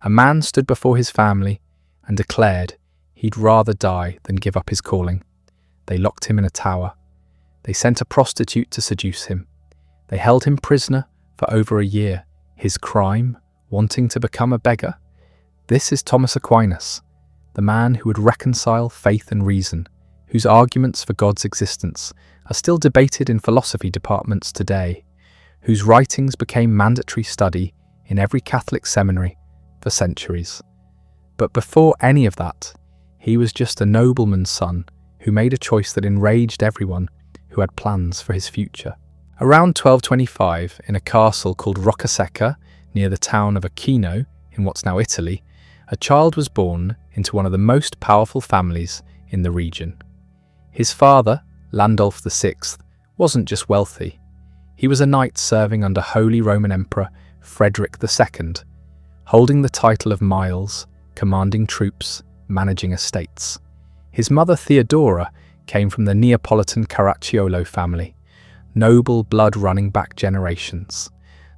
A man stood before his family and declared he'd rather die than give up his calling. They locked him in a tower. They sent a prostitute to seduce him. They held him prisoner for over a year. His crime? Wanting to become a beggar? This is Thomas Aquinas, the man who would reconcile faith and reason, whose arguments for God's existence are still debated in philosophy departments today, whose writings became mandatory study in every Catholic seminary for centuries. But before any of that, he was just a nobleman's son who made a choice that enraged everyone who had plans for his future. Around 1225, in a castle called Roccasecca, near the town of Aquino, in what's now Italy, a child was born into one of the most powerful families in the region. His father, Landulf VI, wasn't just wealthy. He was a knight serving under Holy Roman Emperor Frederick II, holding the title of Miles, commanding troops, managing estates. His mother Theodora came from the Neapolitan Caracciolo family, noble blood running back generations.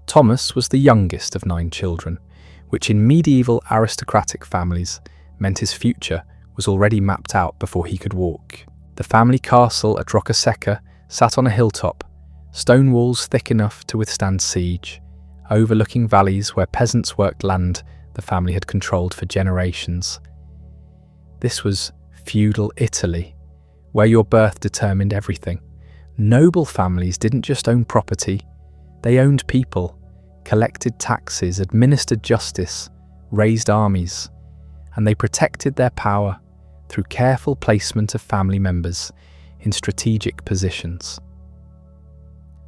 Thomas was the youngest of 9 children, which in medieval aristocratic families meant his future was already mapped out before he could walk. The family castle at Roccasecca sat on a hilltop, stone walls thick enough to withstand siege, overlooking valleys where peasants worked land the family had controlled for generations. This was feudal Italy, where your birth determined everything. Noble families didn't just own property, they owned people, collected taxes, administered justice, raised armies, and they protected their power through careful placement of family members in strategic positions.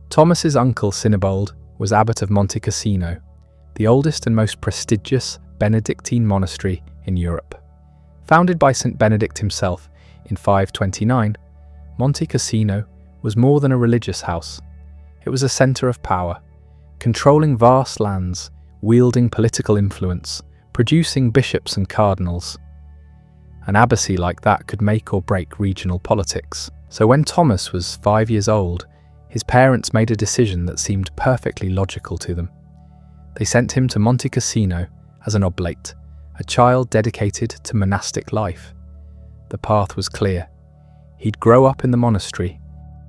Thomas's uncle Sinibald was abbot of Monte Cassino, the oldest and most prestigious Benedictine monastery in Europe. Founded by St. Benedict himself in 529, Monte Cassino was more than a religious house. It was a centre of power, controlling vast lands, wielding political influence, producing bishops and cardinals. An abbacy like that could make or break regional politics. So when Thomas was 5 years old, his parents made a decision that seemed perfectly logical to them. They sent him to Monte Cassino as an oblate, a child dedicated to monastic life. The path was clear. He'd grow up in the monastery,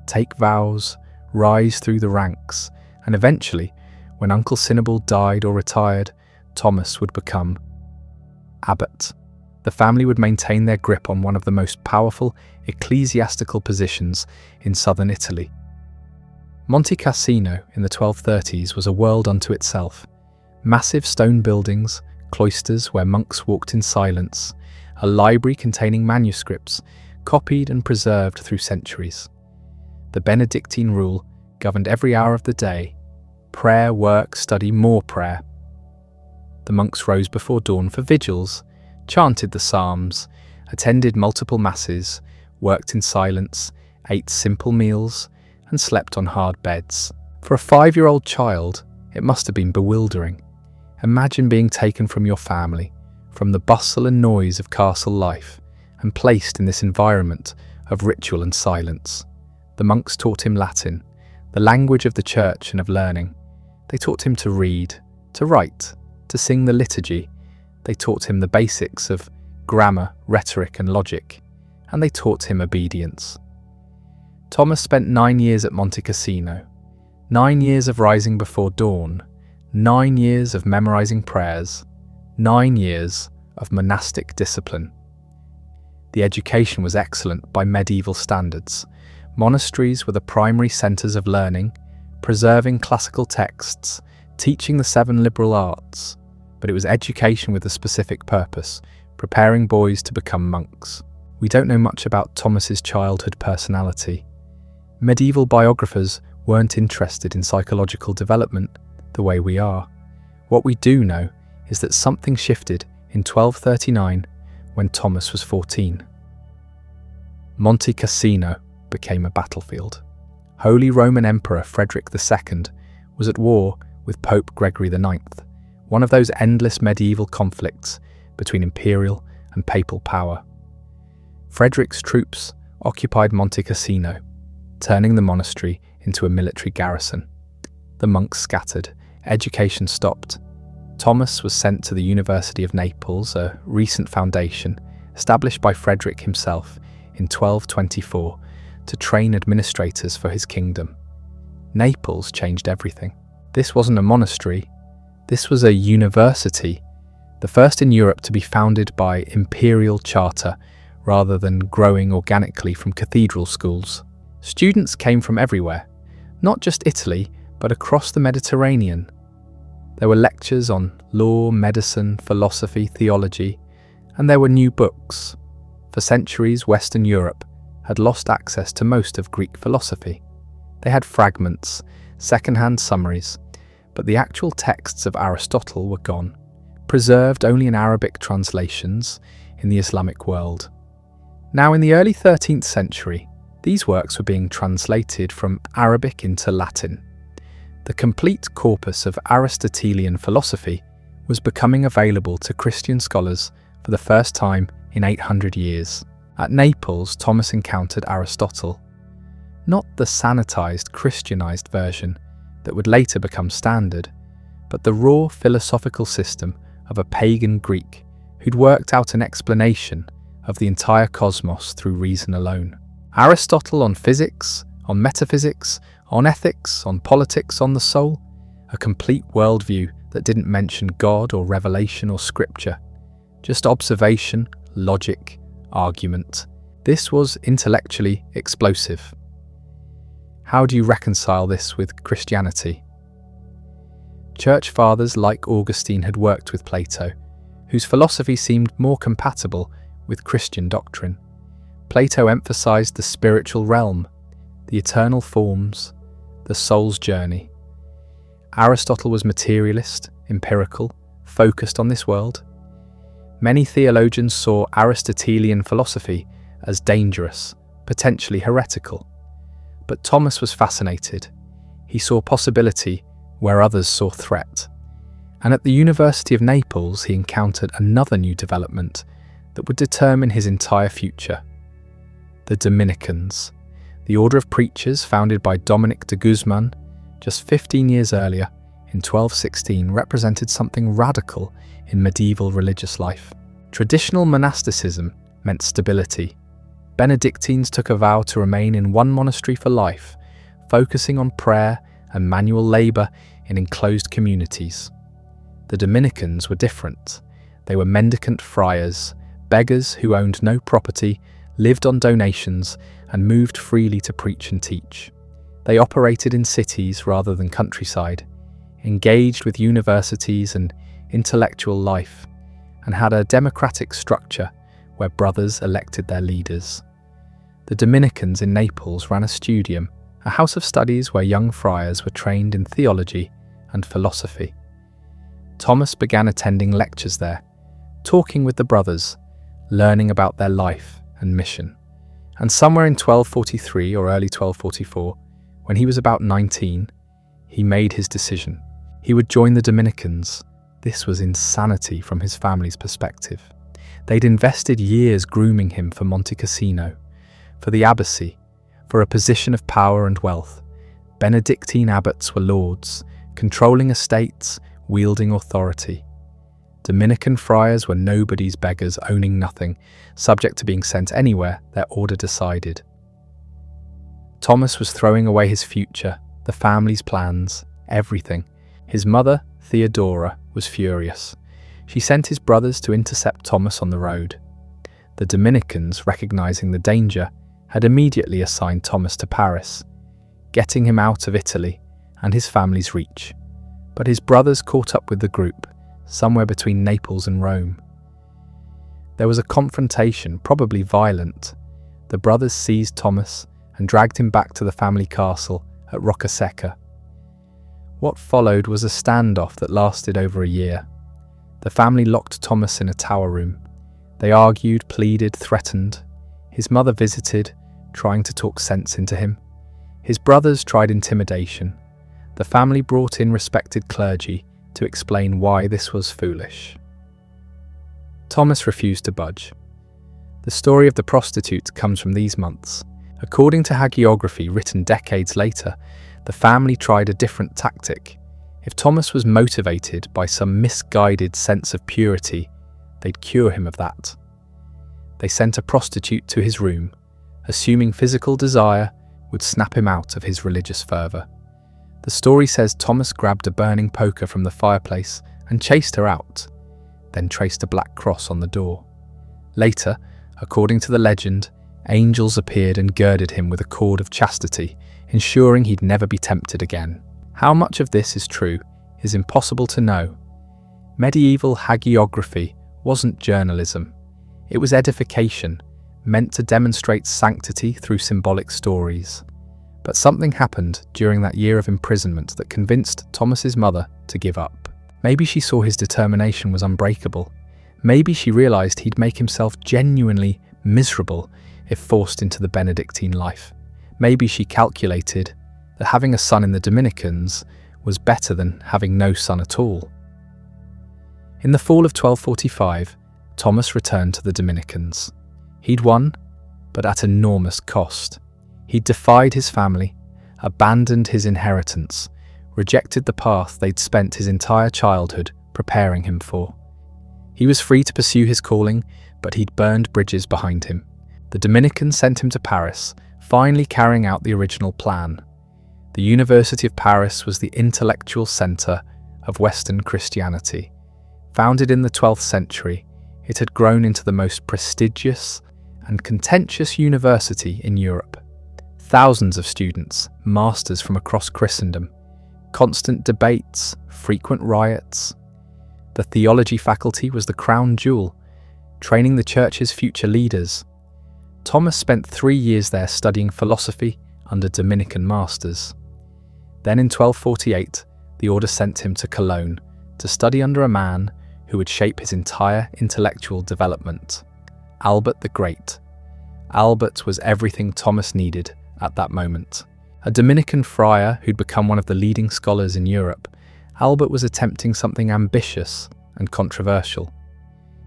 take vows, rise through the ranks, and eventually, when Uncle Sinibald died or retired, Thomas would become abbot. The family would maintain their grip on one of the most powerful ecclesiastical positions in southern Italy. Monte Cassino in the 1230s was a world unto itself. Massive stone buildings, cloisters where monks walked in silence, a library containing manuscripts, copied and preserved through centuries. The Benedictine rule governed every hour of the day. Prayer, work, study, more prayer. The monks rose before dawn for vigils, chanted the psalms, attended multiple masses, worked in silence, ate simple meals, and slept on hard beds. For a 5-year-old child, it must have been bewildering. Imagine being taken from your family, from the bustle and noise of castle life, and placed in this environment of ritual and silence. The monks taught him Latin, the language of the church and of learning. They taught him to read, to write, to sing the liturgy. They taught him the basics of grammar, rhetoric, and logic, and they taught him obedience. Thomas spent 9 years at Monte Cassino, 9 years of rising before dawn, 9 years of memorizing prayers, 9 years of monastic discipline. The education was excellent by medieval standards. Monasteries were the primary centres of learning, preserving classical texts, teaching the 7 liberal arts, but it was education with a specific purpose, preparing boys to become monks. We don't know much about Thomas's childhood personality. Medieval biographers weren't interested in psychological development the way we are. What we do know is that something shifted in 1239 when Thomas was 14. Monte Cassino became a battlefield. Holy Roman Emperor Frederick II was at war with Pope Gregory IX, one of those endless medieval conflicts between imperial and papal power. Frederick's troops occupied Monte Cassino, turning the monastery into a military garrison. The monks scattered, education stopped, Thomas was sent to the University of Naples, a recent foundation established by Frederick himself in 1224 to train administrators for his kingdom. Naples changed everything. This wasn't a monastery, this was a university, the first in Europe to be founded by imperial charter rather than growing organically from cathedral schools. Students came from everywhere, not just Italy, but across the Mediterranean. There were lectures on law, medicine, philosophy, theology, and there were new books. For centuries, Western Europe had lost access to most of Greek philosophy. They had fragments, second-hand summaries, but the actual texts of Aristotle were gone, preserved only in Arabic translations in the Islamic world. Now, in the early 13th century, these works were being translated from Arabic into Latin. The complete corpus of Aristotelian philosophy was becoming available to Christian scholars for the first time in 800 years. At Naples, Thomas encountered Aristotle, not the sanitized, Christianized version that would later become standard, but the raw philosophical system of a pagan Greek who'd worked out an explanation of the entire cosmos through reason alone. Aristotle on physics, on metaphysics, on ethics, on politics, on the soul, a complete worldview that didn't mention God or revelation or scripture, just observation, logic, argument. This was intellectually explosive. How do you reconcile this with Christianity? Church fathers like Augustine had worked with Plato, whose philosophy seemed more compatible with Christian doctrine. Plato emphasized the spiritual realm, the eternal forms, the soul's journey. Aristotle was materialist, empirical, focused on this world. Many theologians saw Aristotelian philosophy as dangerous, potentially heretical. But Thomas was fascinated. He saw possibility where others saw threat. And at the University of Naples, he encountered another new development that would determine his entire future. The Dominicans, the order of preachers founded by Dominic de Guzman just 15 years earlier, in 1216, represented something radical in medieval religious life. Traditional monasticism meant stability. Benedictines took a vow to remain in one monastery for life, focusing on prayer and manual labour in enclosed communities. The Dominicans were different. They were mendicant friars, beggars who owned no property, lived on donations, and moved freely to preach and teach. They operated in cities rather than countryside, engaged with universities and intellectual life, and had a democratic structure where brothers elected their leaders. The Dominicans in Naples ran a studium, a house of studies where young friars were trained in theology and philosophy. Thomas began attending lectures there, talking with the brothers, learning about their life and mission. And somewhere in 1243 or early 1244, when he was about 19, he made his decision. He would join the Dominicans. This was insanity from his family's perspective. They'd invested years grooming him for Monte Cassino, for the abbacy, for a position of power and wealth. Benedictine abbots were lords, controlling estates, wielding authority. Dominican friars were nobody's beggars, owning nothing, subject to being sent anywhere their order decided. Thomas was throwing away his future, the family's plans, everything. His mother, Theodora, was furious. She sent his brothers to intercept Thomas on the road. The Dominicans, recognizing the danger, had immediately assigned Thomas to Paris, getting him out of Italy and his family's reach. But his brothers caught up with the group, somewhere between Naples and Rome. There was a confrontation, probably violent. The brothers seized Thomas and dragged him back to the family castle at Roccasecca. What followed was a standoff that lasted over a year. The family locked Thomas in a tower room. They argued, pleaded, threatened. His mother visited, trying to talk sense into him. His brothers tried intimidation. The family brought in respected clergy to explain why this was foolish. Thomas refused to budge. The story of the prostitute comes from these months. According to hagiography written decades later, the family tried a different tactic. If Thomas was motivated by some misguided sense of purity, they'd cure him of that. They sent a prostitute to his room, assuming physical desire would snap him out of his religious fervour. The story says Thomas grabbed a burning poker from the fireplace and chased her out, then traced a black cross on the door. Later, according to the legend, angels appeared and girded him with a cord of chastity, ensuring he'd never be tempted again. How much of this is true is impossible to know. Medieval hagiography wasn't journalism. It was edification, meant to demonstrate sanctity through symbolic stories. But something happened during that year of imprisonment that convinced Thomas's mother to give up. Maybe she saw his determination was unbreakable. Maybe she realised he'd make himself genuinely miserable if forced into the Benedictine life. Maybe she calculated that having a son in the Dominicans was better than having no son at all. In the fall of 1245, Thomas returned to the Dominicans. He'd won, but at enormous cost. He'd defied his family, abandoned his inheritance, rejected the path they'd spent his entire childhood preparing him for. He was free to pursue his calling, but he'd burned bridges behind him. The Dominicans sent him to Paris, finally carrying out the original plan. The University of Paris was the intellectual centre of Western Christianity. Founded in the 12th century, it had grown into the most prestigious and contentious university in Europe. Thousands of students, masters from across Christendom, constant debates, frequent riots. The theology faculty was the crown jewel, training the church's future leaders. Thomas spent 3 years there studying philosophy under Dominican masters. Then in 1248, the order sent him to Cologne to study under a man who would shape his entire intellectual development, Albert the Great. Albert was everything Thomas needed at that moment. A Dominican friar who'd become one of the leading scholars in Europe, Albert was attempting something ambitious and controversial.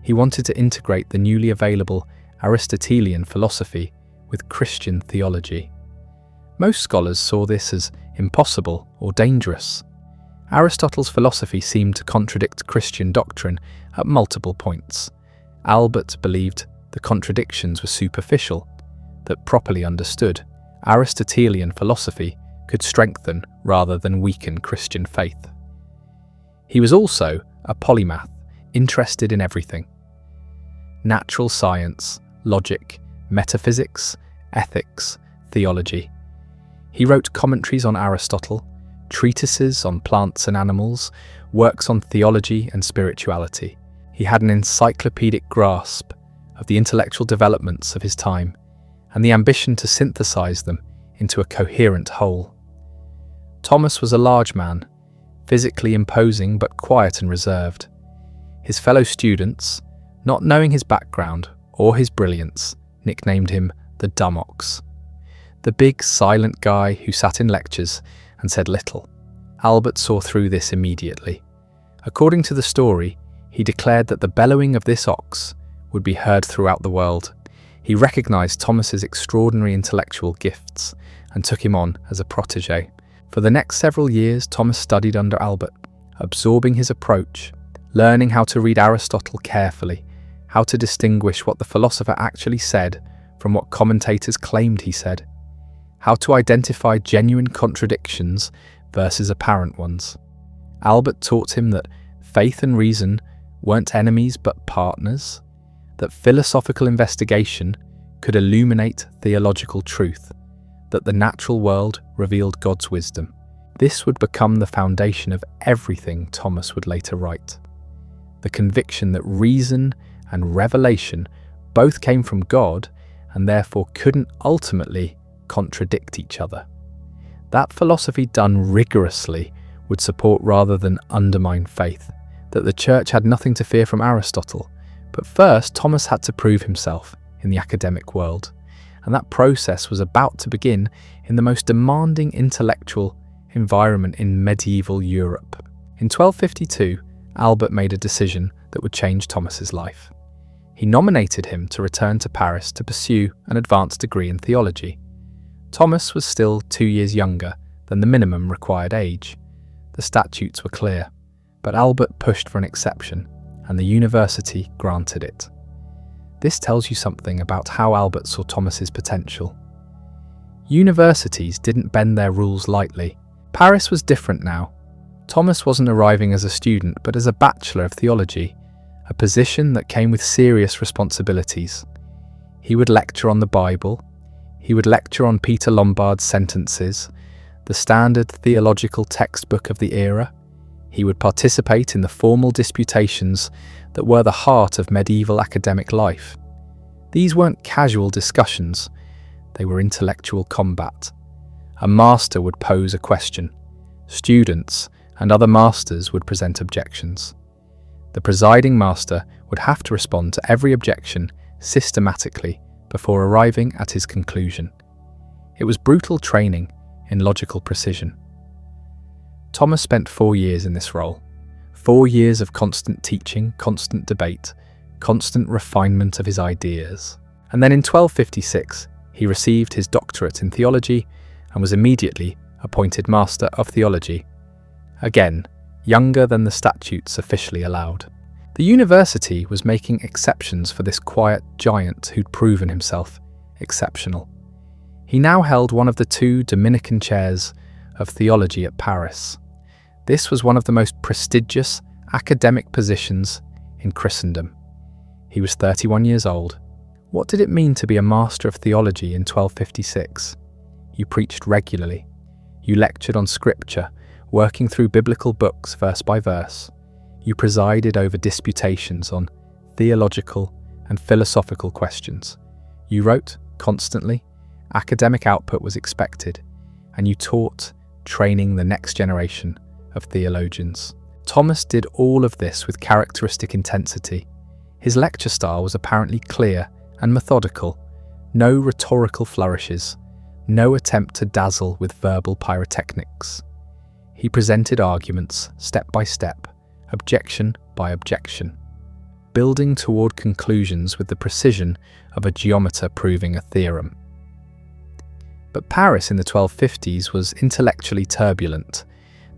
He wanted to integrate the newly available Aristotelian philosophy with Christian theology. Most scholars saw this as impossible or dangerous. Aristotle's philosophy seemed to contradict Christian doctrine at multiple points. Albert believed the contradictions were superficial, that properly understood, Aristotelian philosophy could strengthen rather than weaken Christian faith. He was also a polymath, interested in everything: natural science, logic, metaphysics, ethics, theology. He wrote commentaries on Aristotle, treatises on plants and animals, works on theology and spirituality. He had an encyclopedic grasp of the intellectual developments of his time and the ambition to synthesize them into a coherent whole. Thomas was a large man, physically imposing but quiet and reserved. His fellow students, not knowing his background or his brilliance, nicknamed him the Dumb Ox, the big silent guy who sat in lectures and said little. Albert saw through this immediately. According to the story, he declared that the bellowing of this ox would be heard throughout the world. He recognized Thomas's extraordinary intellectual gifts and took him on as a protégé. For the next several years, Thomas studied under Albert, absorbing his approach, learning how to read Aristotle carefully, how to distinguish what the philosopher actually said from what commentators claimed he said, how to identify genuine contradictions versus apparent ones. Albert taught him that faith and reason weren't enemies but partners, that philosophical investigation could illuminate theological truth, that the natural world revealed God's wisdom. This would become the foundation of everything Thomas would later write. The conviction that reason and revelation both came from God and therefore couldn't ultimately contradict each other. That philosophy done rigorously would support rather than undermine faith, that the church had nothing to fear from Aristotle. But first, Thomas had to prove himself in the academic world, and that process was about to begin in the most demanding intellectual environment in medieval Europe. In 1252, Albert made a decision that would change Thomas's life. He nominated him to return to Paris to pursue an advanced degree in theology. Thomas was still 2 years younger than the minimum required age. The statutes were clear, but Albert pushed for an exception, and the university granted it. This tells you something about how Albert saw Thomas's potential. Universities didn't bend their rules lightly. Paris was different now. Thomas wasn't arriving as a student, but as a bachelor of theology, a position that came with serious responsibilities. He would lecture on the Bible, he would lecture on Peter Lombard's sentences, the standard theological textbook of the era. He would participate in the formal disputations that were the heart of medieval academic life. These weren't casual discussions, they were intellectual combat. A master would pose a question. Students and other masters would present objections. The presiding master would have to respond to every objection systematically before arriving at his conclusion. It was brutal training in logical precision. Thomas spent 4 years in this role. 4 years of constant teaching, constant debate, constant refinement of his ideas. And then in 1256, he received his doctorate in theology and was immediately appointed Master of Theology. Again, younger than the statutes officially allowed. The university was making exceptions for this quiet giant who'd proven himself exceptional. He now held one of the 2 Dominican chairs of theology at Paris. This was one of the most prestigious academic positions in Christendom. He was 31 years old. What did it mean to be a Master of Theology in 1256? You preached regularly. You lectured on Scripture, working through biblical books verse by verse. You presided over disputations on theological and philosophical questions. You wrote constantly. Academic output was expected, and you taught, training the next generation of theologians. Thomas did all of this with characteristic intensity. His lecture style was apparently clear and methodical, no rhetorical flourishes, no attempt to dazzle with verbal pyrotechnics. He presented arguments step by step, objection by objection, building toward conclusions with the precision of a geometer proving a theorem. But Paris in the 1250s was intellectually turbulent.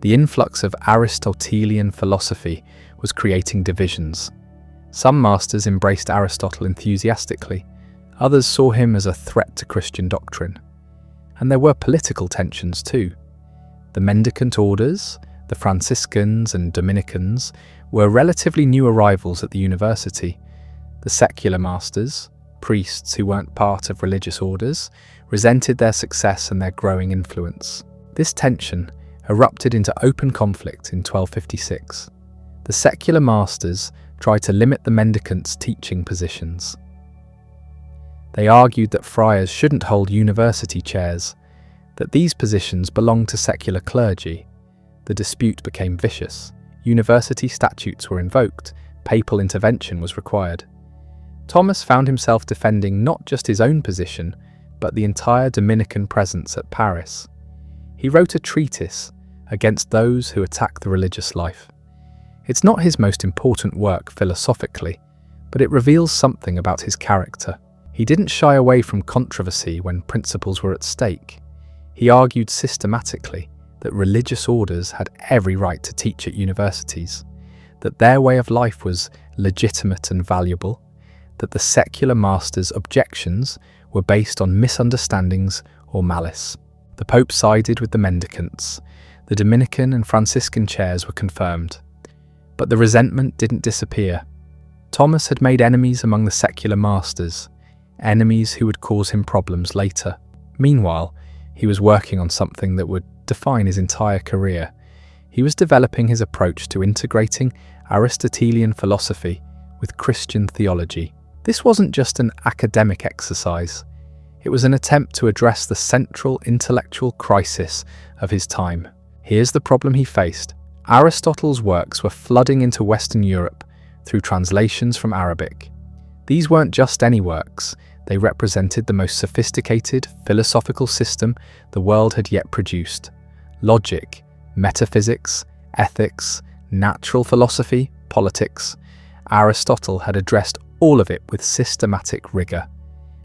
The influx of Aristotelian philosophy was creating divisions. Some masters embraced Aristotle enthusiastically, others saw him as a threat to Christian doctrine. And there were political tensions too. The mendicant orders, the Franciscans and Dominicans, were relatively new arrivals at the university. The secular masters, priests who weren't part of religious orders, resented their success and their growing influence. This tension erupted into open conflict in 1256. The secular masters tried to limit the mendicants' teaching positions. They argued that friars shouldn't hold university chairs, that these positions belonged to secular clergy. The dispute became vicious. University statutes were invoked, papal intervention was required. Thomas found himself defending not just his own position, but the entire Dominican presence at Paris. He wrote a treatise against those who attack the religious life. It's not his most important work philosophically, but it reveals something about his character. He didn't shy away from controversy when principles were at stake. He argued systematically that religious orders had every right to teach at universities, that their way of life was legitimate and valuable, that the secular masters' objections were based on misunderstandings or malice. The Pope sided with the mendicants. The Dominican and Franciscan chairs were confirmed. But the resentment didn't disappear. Thomas had made enemies among the secular masters, enemies who would cause him problems later. Meanwhile, he was working on something that would define his entire career. He was developing his approach to integrating Aristotelian philosophy with Christian theology. This wasn't just an academic exercise. It was an attempt to address the central intellectual crisis of his time. Here's the problem he faced. Aristotle's works were flooding into Western Europe through translations from Arabic. These weren't just any works. They represented the most sophisticated philosophical system the world had yet produced. Logic, metaphysics, ethics, natural philosophy, politics. Aristotle had addressed all of it with systematic rigor,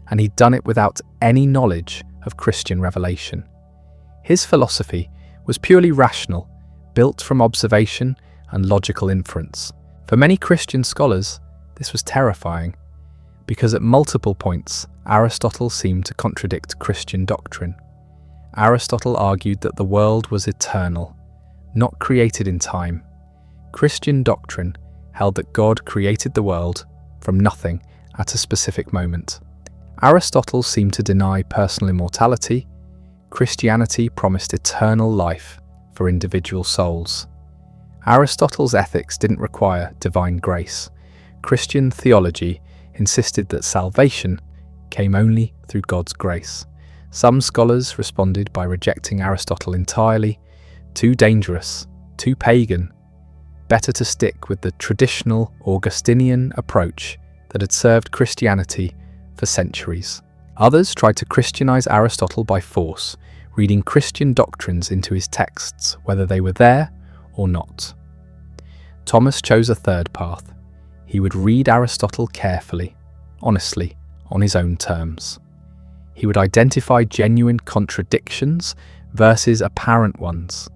and he'd done it without any knowledge of Christian revelation. His philosophy was purely rational, built from observation and logical inference. For many Christian scholars, this was terrifying, because at multiple points, Aristotle seemed to contradict Christian doctrine. Aristotle argued that the world was eternal, not created in time. Christian doctrine held that God created the world from nothing at a specific moment. Aristotle seemed to deny personal immortality. Christianity promised eternal life for individual souls. Aristotle's ethics didn't require divine grace. Christian theology insisted that salvation came only through God's grace. Some scholars responded by rejecting Aristotle entirely. Too dangerous, too pagan. Better to stick with the traditional Augustinian approach that had served Christianity for centuries. Others tried to Christianize Aristotle by force, reading Christian doctrines into his texts, whether they were there or not. Thomas chose a third path. He would read Aristotle carefully, honestly, on his own terms. He would identify genuine contradictions versus apparent ones.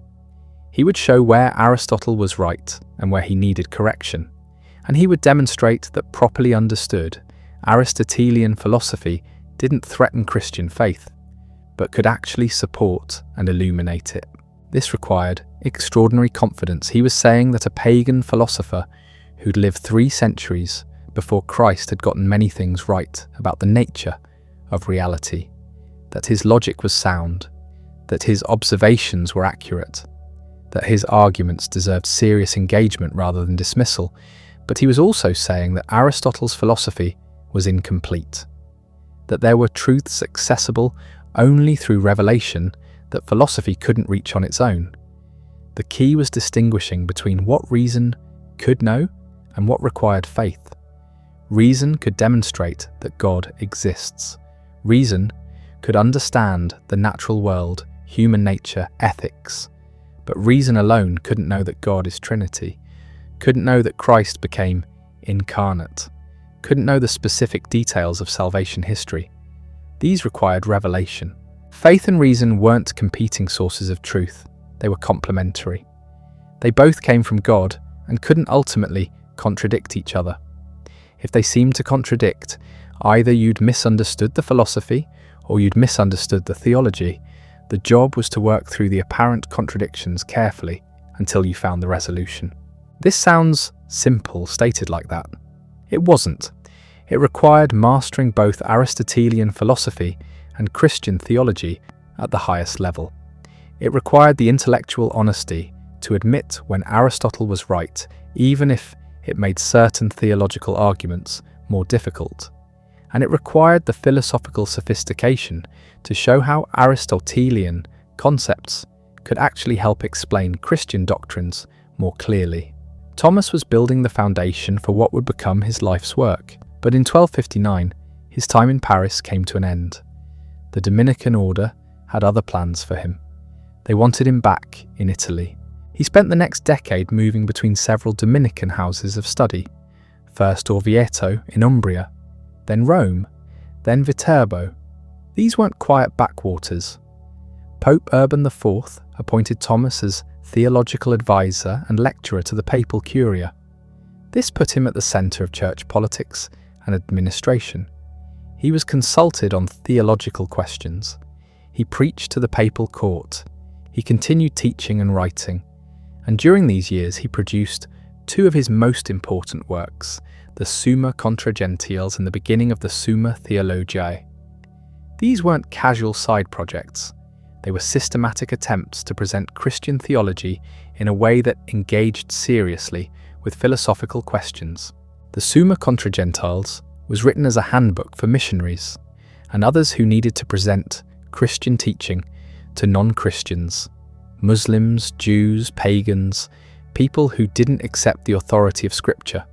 He would show where Aristotle was right and where he needed correction, and he would demonstrate that properly understood, Aristotelian philosophy didn't threaten Christian faith, but could actually support and illuminate it. This required extraordinary confidence. He was saying that a pagan philosopher who'd lived 3 centuries before Christ had gotten many things right about the nature of reality, that his logic was sound, that his observations were accurate, that his arguments deserved serious engagement rather than dismissal. But he was also saying that Aristotle's philosophy was incomplete, that there were truths accessible only through revelation that philosophy couldn't reach on its own. The key was distinguishing between what reason could know and what required faith. Reason could demonstrate that God exists. Reason could understand the natural world, human nature, ethics. But reason alone couldn't know that God is Trinity, couldn't know that Christ became incarnate, couldn't know the specific details of salvation history. These required revelation. Faith and reason weren't competing sources of truth, they were complementary. They both came from God and couldn't ultimately contradict each other. If they seemed to contradict, either you'd misunderstood the philosophy or you'd misunderstood the theology. The job was to work through the apparent contradictions carefully until you found the resolution. This sounds simple stated like that. It wasn't. It required mastering both Aristotelian philosophy and Christian theology at the highest level. It required the intellectual honesty to admit when Aristotle was right, even if it made certain theological arguments more difficult. And it required the philosophical sophistication to show how Aristotelian concepts could actually help explain Christian doctrines more clearly. Thomas was building the foundation for what would become his life's work, but in 1259, his time in Paris came to an end. The Dominican order had other plans for him. They wanted him back in Italy. He spent the next decade moving between several Dominican houses of study, first Orvieto in Umbria, then Rome, then Viterbo. These weren't quiet backwaters. Pope Urban IV appointed Thomas as theological advisor and lecturer to the papal curia. This put him at the centre of church politics and administration. He was consulted on theological questions. He preached to the papal court. He continued teaching and writing. And during these years he produced 2 of his most important works, the Summa Gentiles and the beginning of the Summa Theologica. These weren't casual side projects. They were systematic attempts to present Christian theology in a way that engaged seriously with philosophical questions. The Summa Gentiles was written as a handbook for missionaries and others who needed to present Christian teaching to non-Christians, Muslims, Jews, pagans, people who didn't accept the authority of Scripture.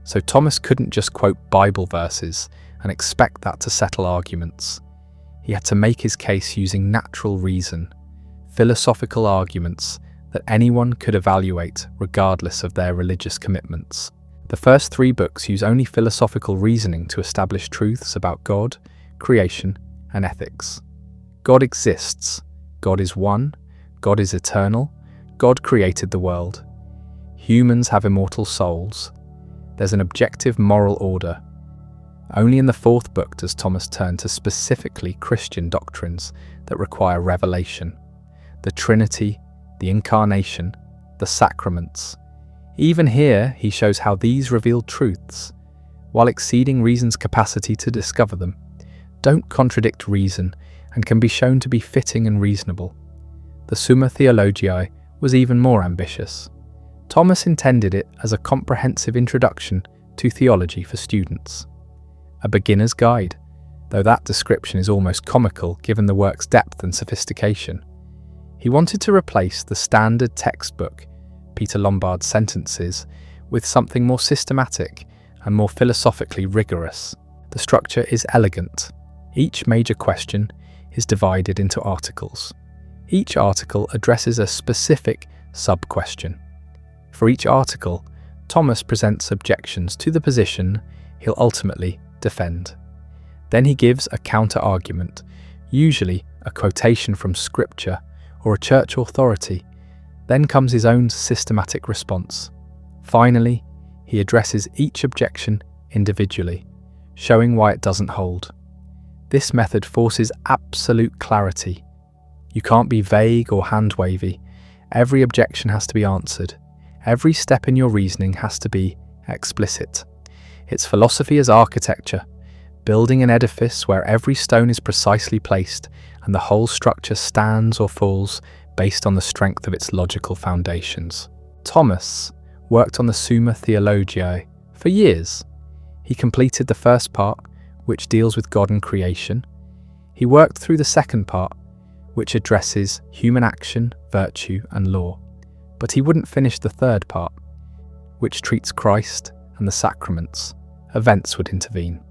So Thomas couldn't just quote Bible verses and expect that to settle arguments. He had to make his case using natural reason, philosophical arguments that anyone could evaluate regardless of their religious commitments. The first 3 books use only philosophical reasoning to establish truths about God, creation, and ethics. God exists. God is one. God is eternal. God created the world. Humans have immortal souls. There's an objective moral order. Only in the fourth book does Thomas turn to specifically Christian doctrines that require revelation. The Trinity, the Incarnation, the sacraments. Even here, he shows how these revealed truths, while exceeding reason's capacity to discover them, don't contradict reason and can be shown to be fitting and reasonable. The Summa Theologica was even more ambitious. Thomas intended it as a comprehensive introduction to theology for students. A beginner's guide, though that description is almost comical given the work's depth and sophistication. He wanted to replace the standard textbook, Peter Lombard's Sentences, with something more systematic and more philosophically rigorous. The structure is elegant. Each major question is divided into articles. Each article addresses a specific sub-question. For each article, Thomas presents objections to the position he'll ultimately defend. Then he gives a counter-argument, usually a quotation from scripture or a church authority. Then comes his own systematic response. Finally, he addresses each objection individually, showing why it doesn't hold. This method forces absolute clarity. You can't be vague or hand-wavy. Every objection has to be answered. Every step in your reasoning has to be explicit. It's philosophy as architecture, building an edifice where every stone is precisely placed and the whole structure stands or falls based on the strength of its logical foundations. Thomas worked on the Summa Theologica for years. He completed the first part, which deals with God and creation. He worked through the second part, which addresses human action, virtue, and law. But he wouldn't finish the third part, which treats Christ and the sacraments. Events would intervene.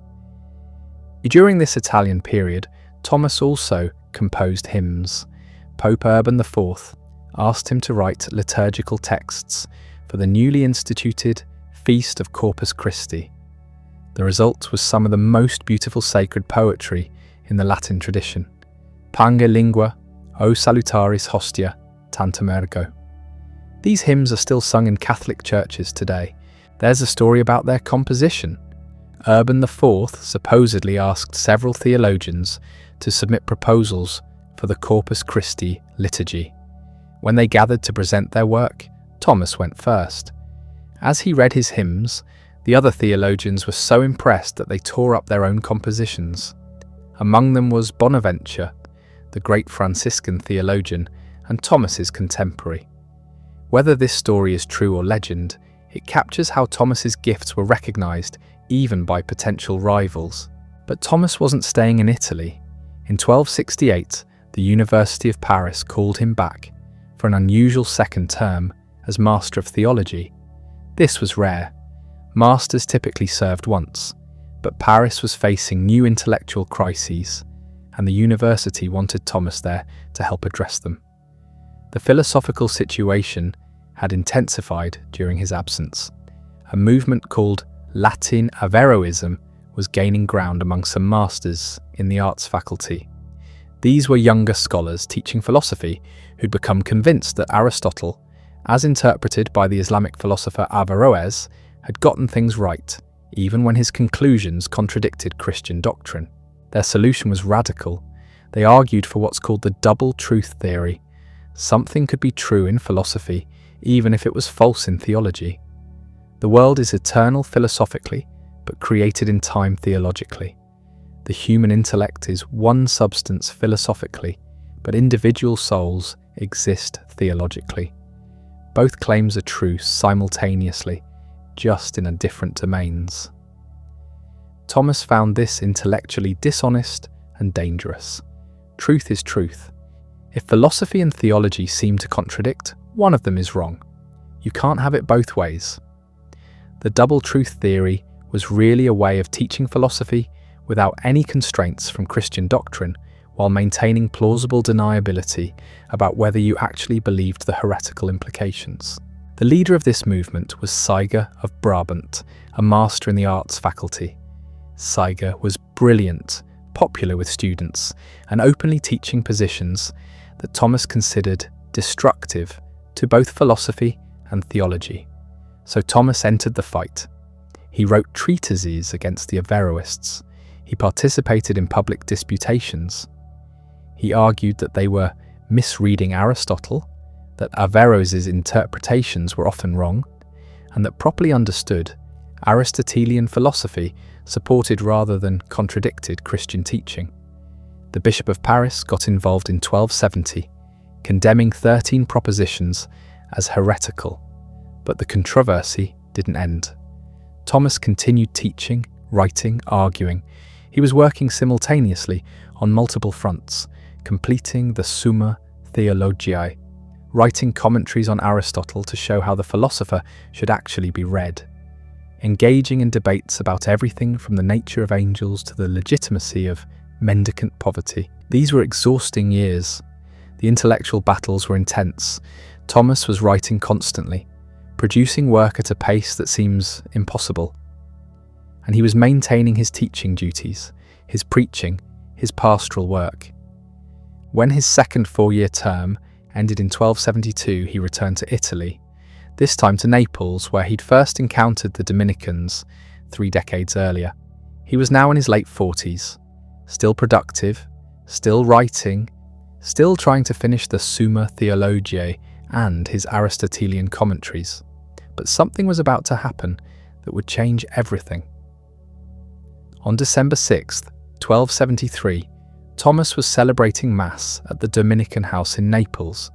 During this Italian period, Thomas also composed hymns. Pope Urban IV asked him to write liturgical texts for the newly instituted Feast of Corpus Christi. The result was some of the most beautiful sacred poetry in the Latin tradition. Pange lingua, o salutaris hostia, tantum ergo. These hymns are still sung in Catholic churches today. There's a story about their composition. Urban IV supposedly asked several theologians to submit proposals for the Corpus Christi liturgy. When they gathered to present their work, Thomas went first. As he read his hymns, the other theologians were so impressed that they tore up their own compositions. Among them was Bonaventure, the great Franciscan theologian and Thomas's contemporary. Whether this story is true or legend, it captures how Thomas's gifts were recognized even by potential rivals. But Thomas wasn't staying in Italy. In 1268, the University of Paris called him back for an unusual second term as Master of Theology. This was rare. Masters typically served once, but Paris was facing new intellectual crises, and the university wanted Thomas there to help address them. The philosophical situation had intensified during his absence. A movement called Latin Averroism was gaining ground among some masters in the arts faculty. These were younger scholars teaching philosophy who'd become convinced that Aristotle, as interpreted by the Islamic philosopher Averroes, had gotten things right, even when his conclusions contradicted Christian doctrine. Their solution was radical. They argued for what's called the double truth theory. Something could be true in philosophy, even if it was false in theology. The world is eternal philosophically, but created in time theologically. The human intellect is one substance philosophically, but individual souls exist theologically. Both claims are true simultaneously, just in different domains. Thomas found this intellectually dishonest and dangerous. Truth is truth. If philosophy and theology seem to contradict, one of them is wrong. You can't have it both ways. The double truth theory was really a way of teaching philosophy without any constraints from Christian doctrine, while maintaining plausible deniability about whether you actually believed the heretical implications. The leader of this movement was Siger of Brabant, a master in the arts faculty. Siger was brilliant, popular with students, and openly teaching positions that Thomas considered destructive to both philosophy and theology. So Thomas entered the fight. He wrote treatises against the Averroists. He participated in public disputations. He argued that they were misreading Aristotle, that Averroes' interpretations were often wrong, and that properly understood, Aristotelian philosophy supported rather than contradicted Christian teaching. The Bishop of Paris got involved in 1270, condemning 13 propositions as heretical, but the controversy didn't end. Thomas continued teaching, writing, arguing. He was working simultaneously on multiple fronts, completing the Summa Theologica, writing commentaries on Aristotle to show how the philosopher should actually be read, engaging in debates about everything from the nature of angels to the legitimacy of mendicant poverty. These were exhausting years. The intellectual battles were intense. Thomas was writing constantly, producing work at a pace that seems impossible. And he was maintaining his teaching duties, his preaching, his pastoral work. When his second 4-year term ended in 1272, he returned to Italy, this time to Naples, where he'd first encountered the Dominicans 3 decades earlier. He was now in his late 40s, still productive, still writing, still trying to finish the Summa Theologica and his Aristotelian commentaries. But something was about to happen that would change everything. On December 6th, 1273, Thomas was celebrating Mass at the Dominican house in Naples.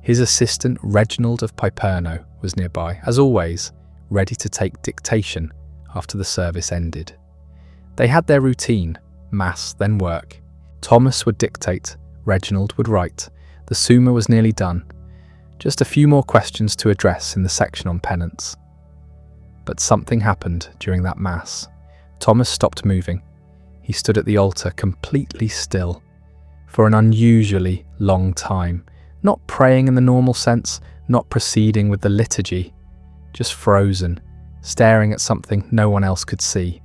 His assistant Reginald of Piperno was nearby, as always, ready to take dictation after the service ended. They had their routine, Mass, then work. Thomas would dictate, Reginald would write. The Summa was nearly done. Just a few more questions to address in the section on penance. But something happened during that Mass. Thomas stopped moving. He stood at the altar completely still for an unusually long time, not praying in the normal sense, not proceeding with the liturgy, just frozen, staring at something no one else could see.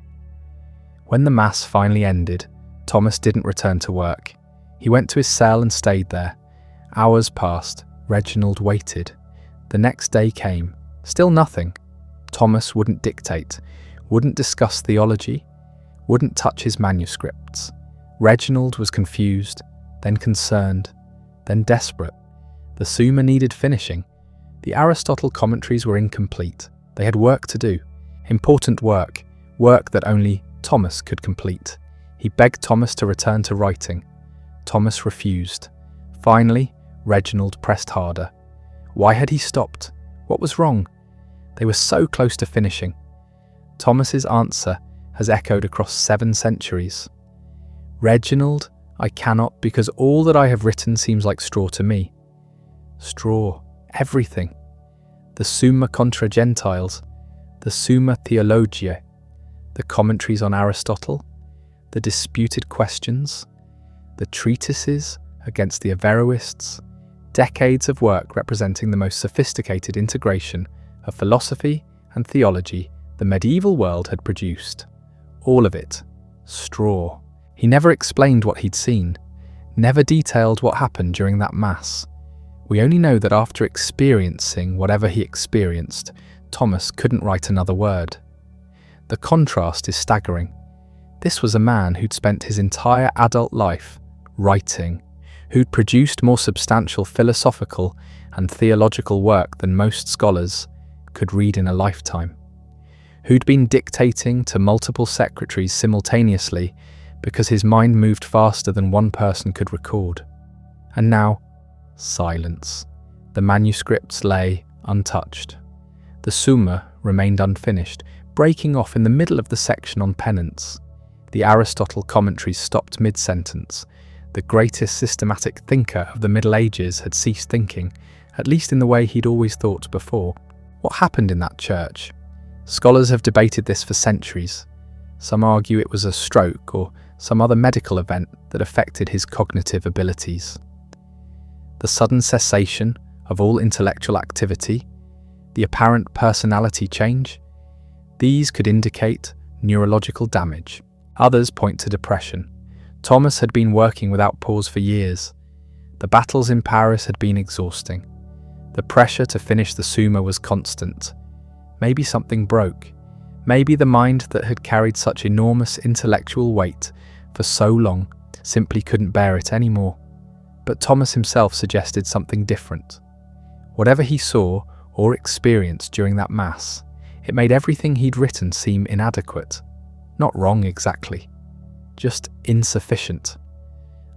When the Mass finally ended, Thomas didn't return to work. He went to his cell and stayed there. Hours passed. Reginald waited. The next day came. Still nothing. Thomas wouldn't dictate, wouldn't discuss theology, wouldn't touch his manuscripts. Reginald was confused, then concerned, then desperate. The Summa needed finishing. The Aristotle commentaries were incomplete. They had work to do. Important work. Work that only Thomas could complete. He begged Thomas to return to writing. Thomas refused. Finally, Reginald pressed harder. Why had he stopped? What was wrong? They were so close to finishing. Thomas's answer has echoed across 7 centuries. Reginald, I cannot, because all that I have written seems like straw to me. Straw. Everything. The Summa contra Gentiles, the Summa Theologica, the commentaries on Aristotle, the disputed questions, the treatises against the Averroists, decades of work representing the most sophisticated integration of philosophy and theology the medieval world had produced. All of it. Straw. He never explained what he'd seen, never detailed what happened during that Mass. We only know that after experiencing whatever he experienced, Thomas couldn't write another word. The contrast is staggering. This was a man who'd spent his entire adult life writing, who'd produced more substantial philosophical and theological work than most scholars could read in a lifetime, who'd been dictating to multiple secretaries simultaneously because his mind moved faster than one person could record. And now, silence. The manuscripts lay untouched. The Summa remained unfinished, breaking off in the middle of the section on penance. The Aristotle commentaries stopped mid-sentence. The greatest systematic thinker of the Middle Ages had ceased thinking, at least in the way he'd always thought before. What happened in that church? Scholars have debated this for centuries. Some argue it was a stroke or some other medical event that affected his cognitive abilities. The sudden cessation of all intellectual activity, the apparent personality change, these could indicate neurological damage. Others point to depression. Thomas had been working without pause for years. The battles in Paris had been exhausting. The pressure to finish the Summa was constant. Maybe something broke. Maybe the mind that had carried such enormous intellectual weight for so long simply couldn't bear it anymore. But Thomas himself suggested something different. Whatever he saw or experienced during that Mass, it made everything he'd written seem inadequate. Not wrong exactly, just insufficient.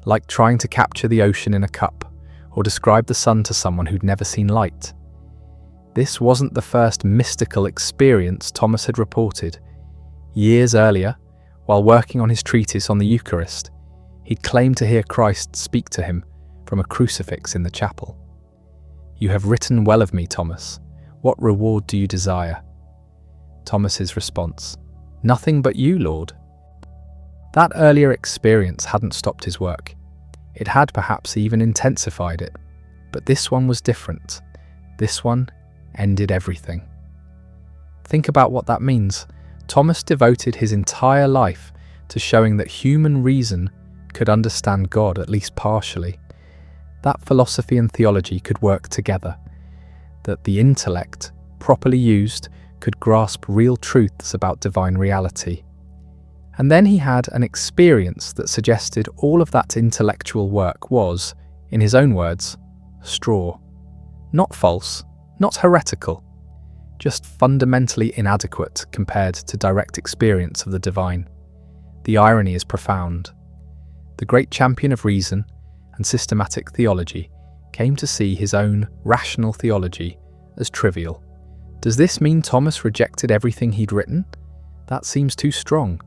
Like trying to capture the ocean in a cup, or describe the sun to someone who'd never seen light. This wasn't the first mystical experience Thomas had reported. Years earlier, while working on his treatise on the Eucharist, he'd claimed to hear Christ speak to him from a crucifix in the chapel. "You have written well of me, Thomas. What reward do you desire?" Thomas's response, "Nothing but you, Lord." That earlier experience hadn't stopped his work. It had perhaps even intensified it. But this one was different. This one ended everything. Think about what that means. Thomas devoted his entire life to showing that human reason could understand God, at least partially. That philosophy and theology could work together. That the intellect, properly used, could grasp real truths about divine reality. And then he had an experience that suggested all of that intellectual work was, in his own words, straw. Not false, not heretical, just fundamentally inadequate compared to direct experience of the divine. The irony is profound. The great champion of reason and systematic theology came to see his own rational theology as trivial. Does this mean Thomas rejected everything he'd written? That seems too strong.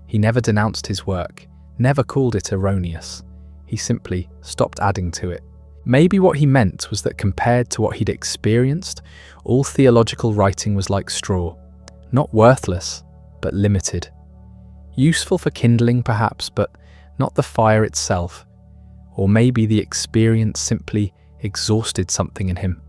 He never denounced his work, never called it erroneous. He simply stopped adding to it. Maybe what he meant was that compared to what he'd experienced, all theological writing was like straw. Not worthless, but limited. Useful for kindling perhaps, but not the fire itself. Or maybe the experience simply exhausted something in him.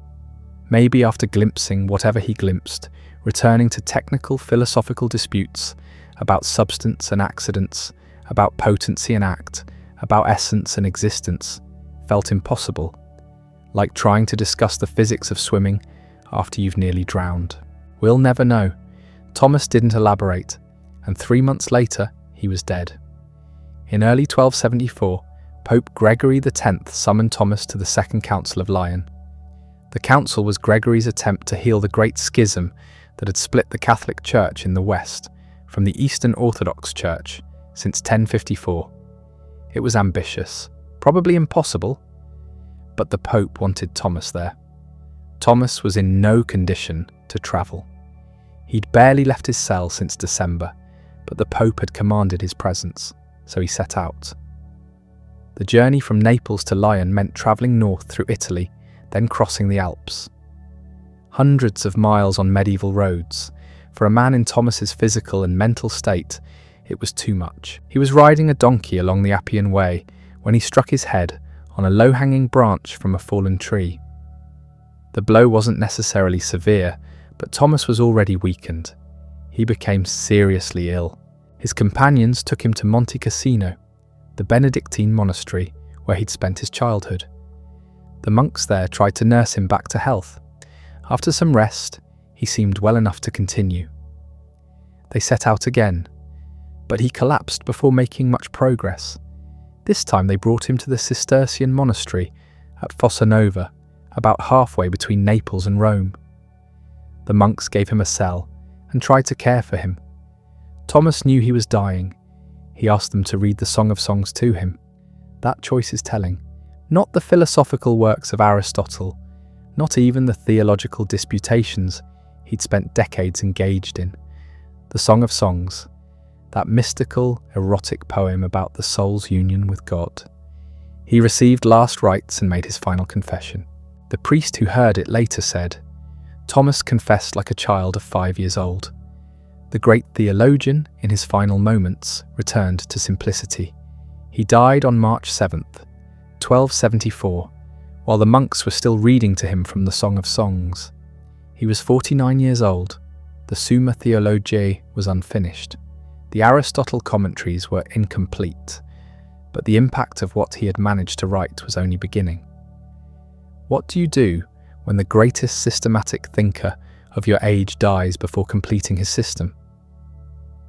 Maybe after glimpsing whatever he glimpsed, returning to technical philosophical disputes about substance and accidents, about potency and act, about essence and existence, felt impossible, like trying to discuss the physics of swimming after you've nearly drowned. We'll never know. Thomas didn't elaborate, and 3 months later, he was dead. In early 1274, Pope Gregory X summoned Thomas to the Second Council of Lyon. The council was Gregory's attempt to heal the great schism that had split the Catholic Church in the West from the Eastern Orthodox Church since 1054. It was ambitious, probably impossible, but the Pope wanted Thomas there. Thomas was in no condition to travel. He'd barely left his cell since December, but the Pope had commanded his presence, so he set out. The journey from Naples to Lyon meant travelling north through Italy, then crossing the Alps. Hundreds of miles on medieval roads. For a man in Thomas's physical and mental state, it was too much. He was riding a donkey along the Appian Way when he struck his head on a low-hanging branch from a fallen tree. The blow wasn't necessarily severe, but Thomas was already weakened. He became seriously ill. His companions took him to Monte Cassino, the Benedictine monastery where he'd spent his childhood. The monks there tried to nurse him back to health. After some rest, he seemed well enough to continue. They set out again, but he collapsed before making much progress. This time they brought him to the Cistercian monastery at Fossa Nova, about halfway between Naples and Rome. The monks gave him a cell and tried to care for him. Thomas knew he was dying. He asked them to read the Song of Songs to him. That choice is telling. Not the philosophical works of Aristotle, not even the theological disputations he'd spent decades engaged in. The Song of Songs, that mystical, erotic poem about the soul's union with God. He received last rites and made his final confession. The priest who heard it later said, "Thomas confessed like a child of 5 years old." The great theologian, in his final moments, returned to simplicity. He died on March 7th, 1274, while the monks were still reading to him from the Song of Songs. He was 49 years old. The Summa Theologica was unfinished. The Aristotle commentaries were incomplete, but the impact of what he had managed to write was only beginning. What do you do when the greatest systematic thinker of your age dies before completing his system?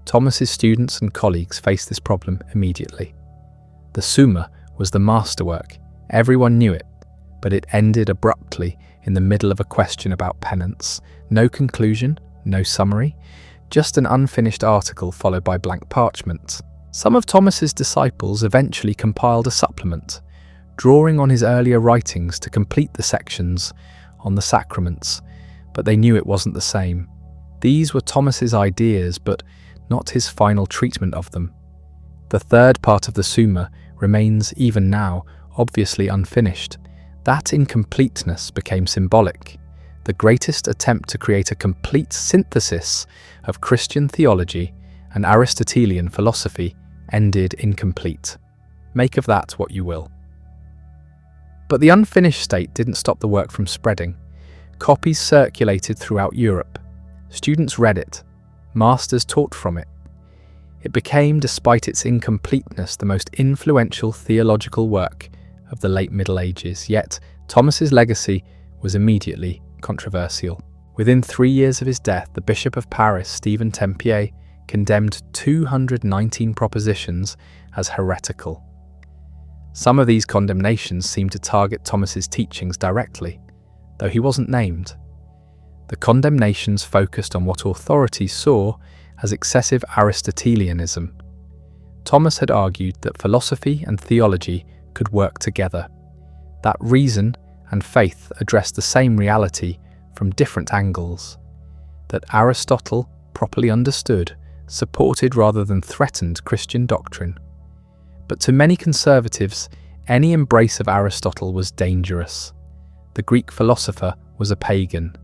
Thomas's students and colleagues faced this problem immediately. The Summa was the masterwork. Everyone knew it, but it ended abruptly in the middle of a question about penance. No conclusion, no summary, just an unfinished article followed by blank parchment. Some of Thomas's disciples eventually compiled a supplement, drawing on his earlier writings to complete the sections on the sacraments, but they knew it wasn't the same. These were Thomas's ideas, but not his final treatment of them. The third part of the Summa remains, even now, obviously unfinished. That incompleteness became symbolic. The greatest attempt to create a complete synthesis of Christian theology and Aristotelian philosophy ended incomplete. Make of that what you will. But the unfinished state didn't stop the work from spreading. Copies circulated throughout Europe. Students read it. Masters taught from it. It became, despite its incompleteness, the most influential theological work of the late Middle Ages. Yet, Thomas's legacy was immediately controversial. Within 3 years of his death, the Bishop of Paris, Stephen Tempier, condemned 219 propositions as heretical. Some of these condemnations seemed to target Thomas's teachings directly, though he wasn't named. The condemnations focused on what authorities saw as excessive Aristotelianism. Thomas had argued that philosophy and theology could work together, that reason and faith addressed the same reality from different angles, that Aristotle, properly understood, supported rather than threatened Christian doctrine. But to many conservatives, any embrace of Aristotle was dangerous. The Greek philosopher was a pagan.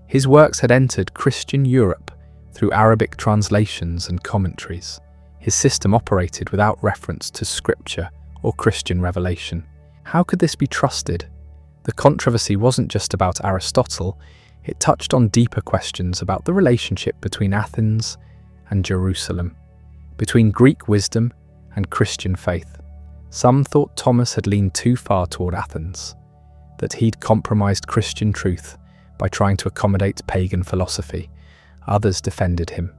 His works had entered Christian Europe through Arabic translations and commentaries. His system operated without reference to scripture or Christian revelation. How could this be trusted? The controversy wasn't just about Aristotle, it touched on deeper questions about the relationship between Athens and Jerusalem, between Greek wisdom and Christian faith. Some thought Thomas had leaned too far toward Athens, that he'd compromised Christian truth by trying to accommodate pagan philosophy. Others defended him.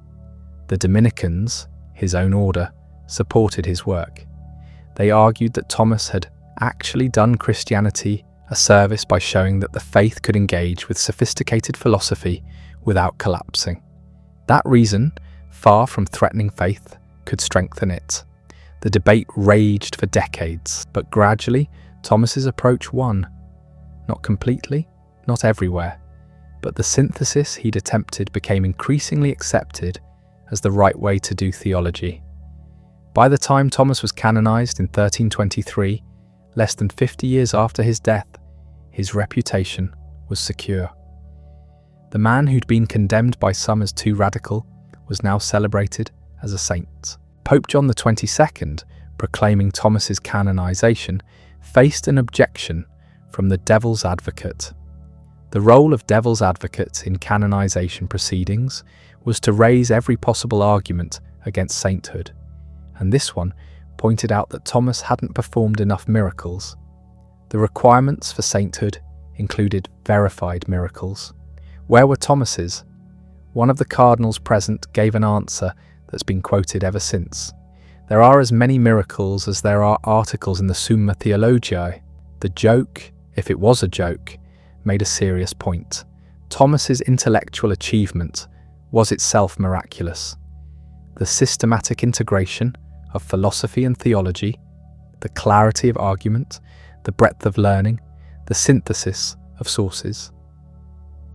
The Dominicans, his own order, supported his work. They argued that Thomas had actually done Christianity a service by showing that the faith could engage with sophisticated philosophy without collapsing. That reason, far from threatening faith, could strengthen it. The debate raged for decades, but gradually Thomas's approach won. Not completely, not everywhere, but the synthesis he'd attempted became increasingly accepted as the right way to do theology. By the time Thomas was canonized in 1323, less than 50 years after his death, his reputation was secure. The man who'd been condemned by some as too radical was now celebrated as a saint. Pope John XXII, proclaiming Thomas's canonization, faced an objection from the devil's advocate. The role of devil's advocate in canonization proceedings was to raise every possible argument against sainthood, and this one pointed out that Thomas hadn't performed enough miracles. The requirements for sainthood included verified miracles. Where were Thomas's? One of the cardinals present gave an answer that's been quoted ever since. There are as many miracles as there are articles in the Summa Theologica. The joke, if it was a joke, made a serious point. Thomas's intellectual achievement was itself miraculous. The systematic integration of philosophy and theology, the clarity of argument, the breadth of learning, the synthesis of sources.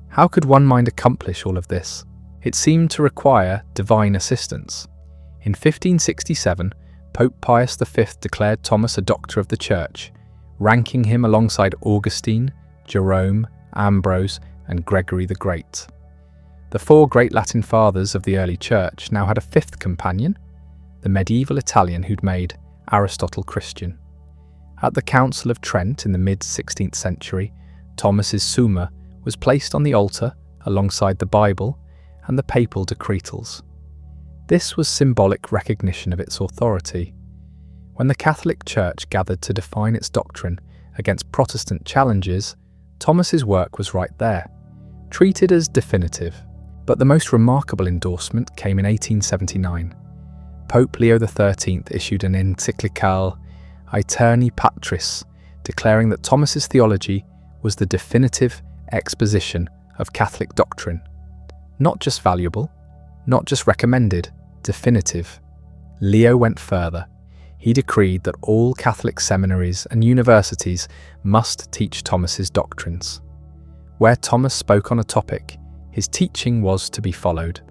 How could one mind accomplish all of this? It seemed to require divine assistance. In 1567, Pope Pius V declared Thomas a doctor of the Church, ranking him alongside Augustine, Jerome, Ambrose, and Gregory the Great. The four great Latin fathers of the early Church now had a fifth companion, the medieval Italian who'd made Aristotle Christian. At the Council of Trent in the mid-16th century, Thomas's Summa was placed on the altar alongside the Bible and the papal decretals. This was symbolic recognition of its authority. When the Catholic Church gathered to define its doctrine against Protestant challenges, Thomas's work was right there, treated as definitive. But the most remarkable endorsement came in 1879. Pope Leo XIII issued an encyclical Aeterni Patris, declaring that Thomas's theology was the definitive exposition of Catholic doctrine. Not just valuable, not just recommended, definitive. Leo went further. He decreed that all Catholic seminaries and universities must teach Thomas's doctrines. Where Thomas spoke on a topic, his teaching was to be followed.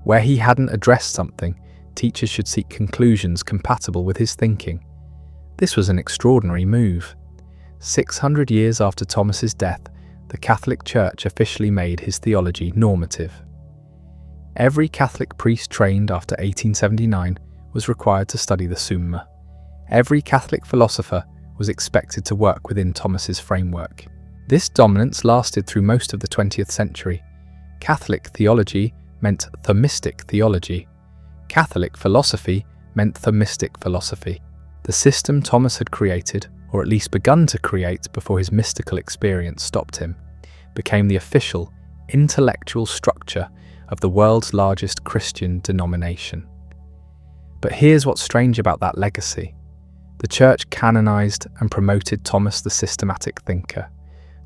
Where he hadn't addressed something, teachers should seek conclusions compatible with his thinking. This was an extraordinary move. 600 years after Thomas's death, the Catholic Church officially made his theology normative. Every Catholic priest trained after 1879 was required to study the Summa. Every Catholic philosopher was expected to work within Thomas's framework. This dominance lasted through most of the 20th century. Catholic theology meant Thomistic theology. Catholic philosophy meant Thomistic philosophy. The system Thomas had created, or at least begun to create before his mystical experience stopped him, became the official, intellectual structure of the world's largest Christian denomination. But here's what's strange about that legacy. The Church canonized and promoted Thomas the systematic thinker,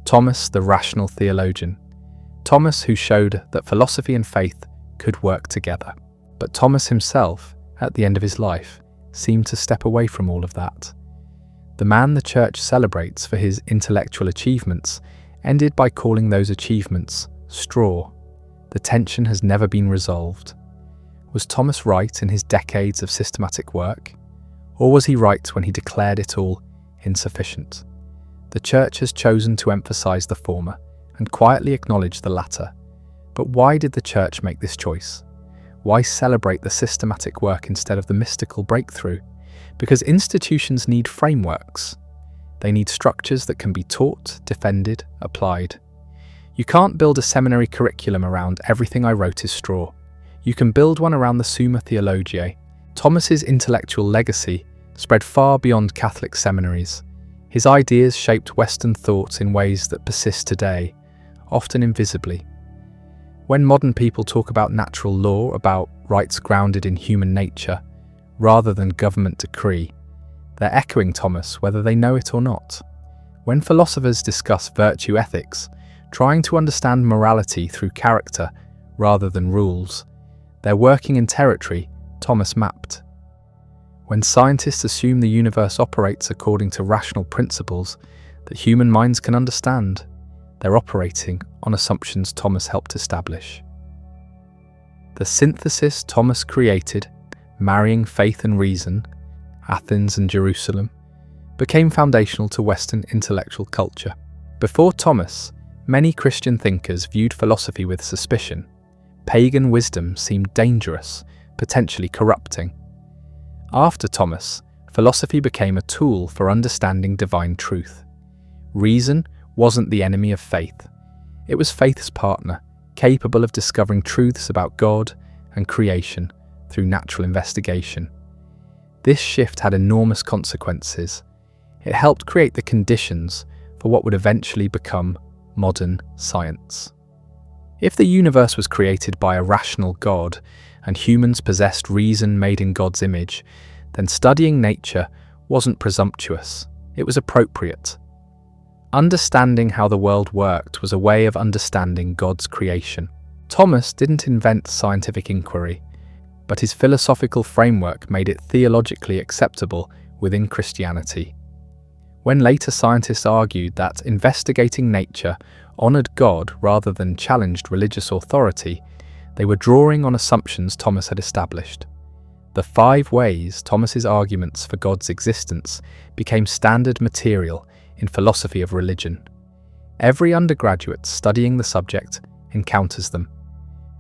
Thomas the rational theologian, Thomas who showed that philosophy and faith could work together. But Thomas himself, at the end of his life, seemed to step away from all of that. The man the Church celebrates for his intellectual achievements ended by calling those achievements straw. The tension has never been resolved. Was Thomas right in his decades of systematic work? Or was he right when he declared it all insufficient? The Church has chosen to emphasize the former and quietly acknowledge the latter. But why did the Church make this choice? Why celebrate the systematic work instead of the mystical breakthrough? Because institutions need frameworks. They need structures that can be taught, defended, applied. You can't build a seminary curriculum around everything I wrote is straw. You can build one around the Summa Theologica. Thomas's intellectual legacy spread far beyond Catholic seminaries. His ideas shaped Western thought in ways that persist today, often invisibly. When modern people talk about natural law, about rights grounded in human nature, rather than government decree, they're echoing Thomas whether they know it or not. When philosophers discuss virtue ethics, trying to understand morality through character rather than rules, they're working in territory Thomas mapped. When scientists assume the universe operates according to rational principles that human minds can understand, they're operating on assumptions Thomas helped establish. The synthesis Thomas created, marrying faith and reason, Athens and Jerusalem, became foundational to Western intellectual culture. Before Thomas, many Christian thinkers viewed philosophy with suspicion. Pagan wisdom seemed dangerous, potentially corrupting. After Thomas, philosophy became a tool for understanding divine truth. Reason wasn't the enemy of faith. It was faith's partner, capable of discovering truths about God and creation through natural investigation. This shift had enormous consequences. It helped create the conditions for what would eventually become modern science. If the universe was created by a rational God and humans possessed reason made in God's image, then studying nature wasn't presumptuous, it was appropriate. Understanding how the world worked was a way of understanding God's creation. Thomas didn't invent scientific inquiry, but his philosophical framework made it theologically acceptable within Christianity. When later scientists argued that investigating nature honored God rather than challenged religious authority, they were drawing on assumptions Thomas had established. The 5 ways Thomas's arguments for God's existence became standard material in philosophy of religion. Every undergraduate studying the subject encounters them.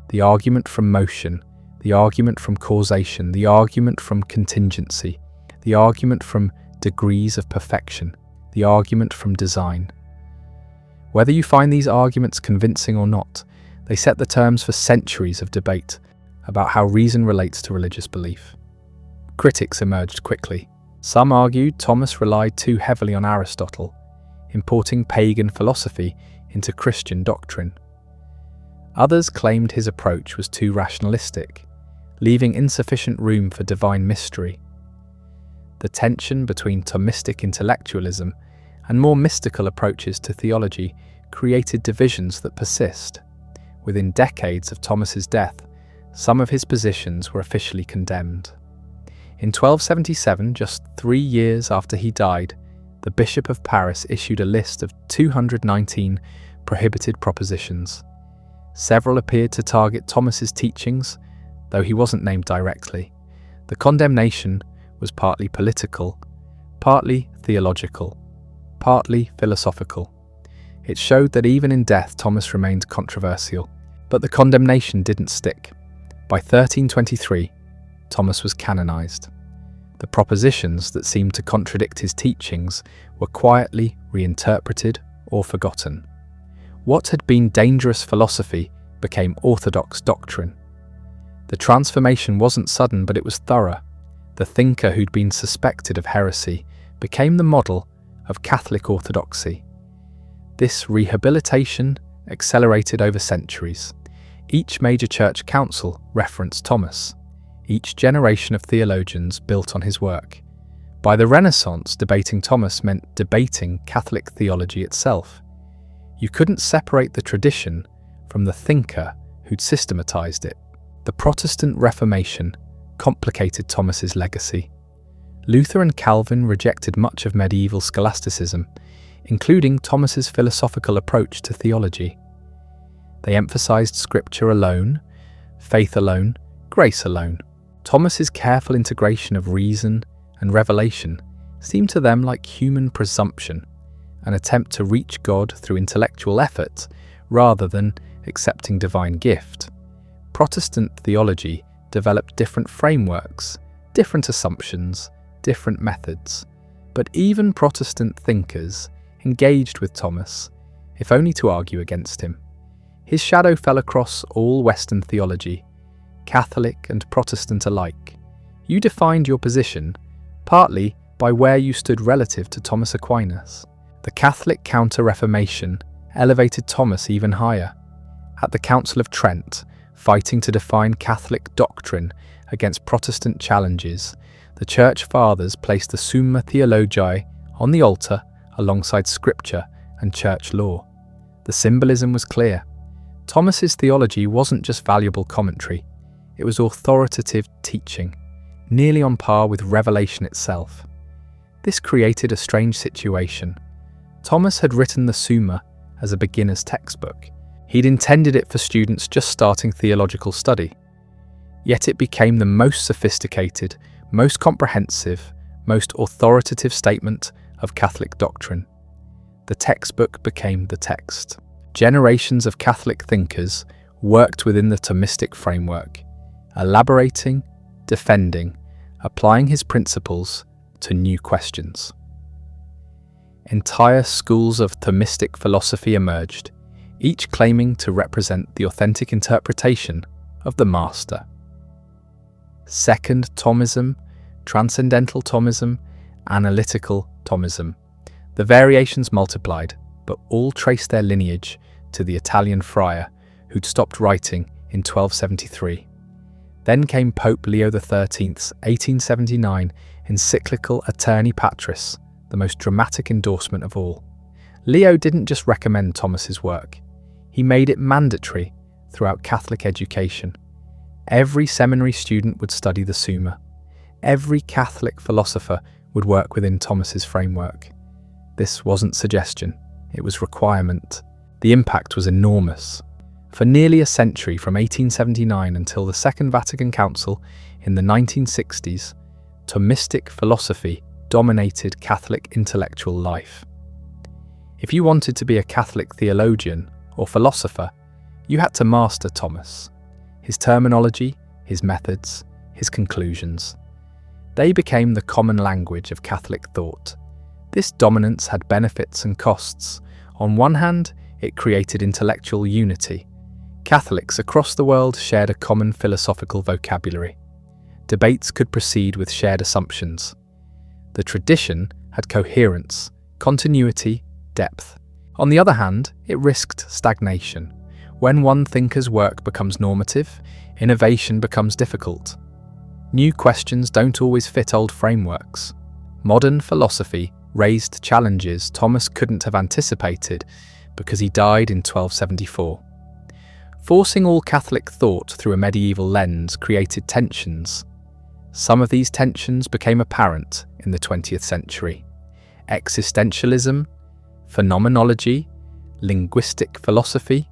The argument from motion, the argument from causation, the argument from contingency, the argument from degrees of perfection, the argument from design. Whether you find these arguments convincing or not, they set the terms for centuries of debate about how reason relates to religious belief. Critics emerged quickly. Some argued Thomas relied too heavily on Aristotle. importing pagan philosophy into Christian doctrine. Others claimed his approach was too rationalistic, leaving insufficient room for divine mystery. The tension between Thomistic intellectualism and more mystical approaches to theology created divisions that persist. Within decades of Thomas's death, some of his positions were officially condemned. In 1277, just 3 years after he died, the Bishop of Paris issued a list of 219 prohibited propositions. Several appeared to target Thomas's teachings, though he wasn't named directly. The condemnation was partly political, partly theological, partly philosophical. It showed that even in death Thomas remained controversial, but the condemnation didn't stick. By 1323, Thomas was canonized. The propositions that seemed to contradict his teachings were quietly reinterpreted or forgotten. What had been dangerous philosophy became orthodox doctrine. The transformation wasn't sudden, but it was thorough. The thinker who'd been suspected of heresy became the model of Catholic orthodoxy. This rehabilitation accelerated over centuries. Each major church council referenced Thomas. Each generation of theologians built on his work. By the Renaissance, debating Thomas meant debating Catholic theology itself. You couldn't separate the tradition from the thinker who'd systematized it. The Protestant Reformation complicated Thomas's legacy. Luther and Calvin rejected much of medieval scholasticism, including Thomas's philosophical approach to theology. They emphasized scripture alone, faith alone, grace alone. Thomas's careful integration of reason and revelation seemed to them like human presumption, an attempt to reach God through intellectual effort rather than accepting divine gift. Protestant theology developed different frameworks, different assumptions, different methods. But even Protestant thinkers engaged with Thomas, if only to argue against him. His shadow fell across all Western theology, Catholic and Protestant alike. You defined your position partly by where you stood relative to Thomas Aquinas. The Catholic Counter-Reformation elevated Thomas even higher. At the Council of Trent, fighting to define Catholic doctrine against Protestant challenges, the Church Fathers placed the Summa Theologica on the altar alongside Scripture and Church law. The symbolism was clear. Thomas's theology wasn't just valuable commentary, it was authoritative teaching, nearly on par with revelation itself. This created a strange situation. Thomas had written the Summa as a beginner's textbook. He'd intended it for students just starting theological study. Yet it became the most sophisticated, most comprehensive, most authoritative statement of Catholic doctrine. The textbook became the text. Generations of Catholic thinkers worked within the Thomistic framework, elaborating, defending, applying his principles to new questions. Entire schools of Thomistic philosophy emerged, each claiming to represent the authentic interpretation of the Master. Second Thomism, Transcendental Thomism, Analytical Thomism. The variations multiplied, but all traced their lineage to the Italian friar who'd stopped writing in 1273. Then came Pope Leo XIII's 1879 encyclical Aeterni Patris, the most dramatic endorsement of all. Leo didn't just recommend Thomas's work, he made it mandatory throughout Catholic education. Every seminary student would study the Summa. Every Catholic philosopher would work within Thomas's framework. This wasn't suggestion, it was requirement. The impact was enormous. For nearly a century, from 1879 until the Second Vatican Council in the 1960s, Thomistic philosophy dominated Catholic intellectual life. If you wanted to be a Catholic theologian or philosopher, you had to master Thomas, his terminology, his methods, his conclusions. They became the common language of Catholic thought. This dominance had benefits and costs. On one hand, it created intellectual unity. Catholics across the world shared a common philosophical vocabulary. Debates could proceed with shared assumptions. The tradition had coherence, continuity, depth. On the other hand, it risked stagnation. When one thinker's work becomes normative, innovation becomes difficult. New questions don't always fit old frameworks. Modern philosophy raised challenges Thomas couldn't have anticipated because he died in 1274. Forcing all Catholic thought through a medieval lens created tensions. Some of these tensions became apparent in the 20th century. Existentialism, phenomenology, linguistic philosophy.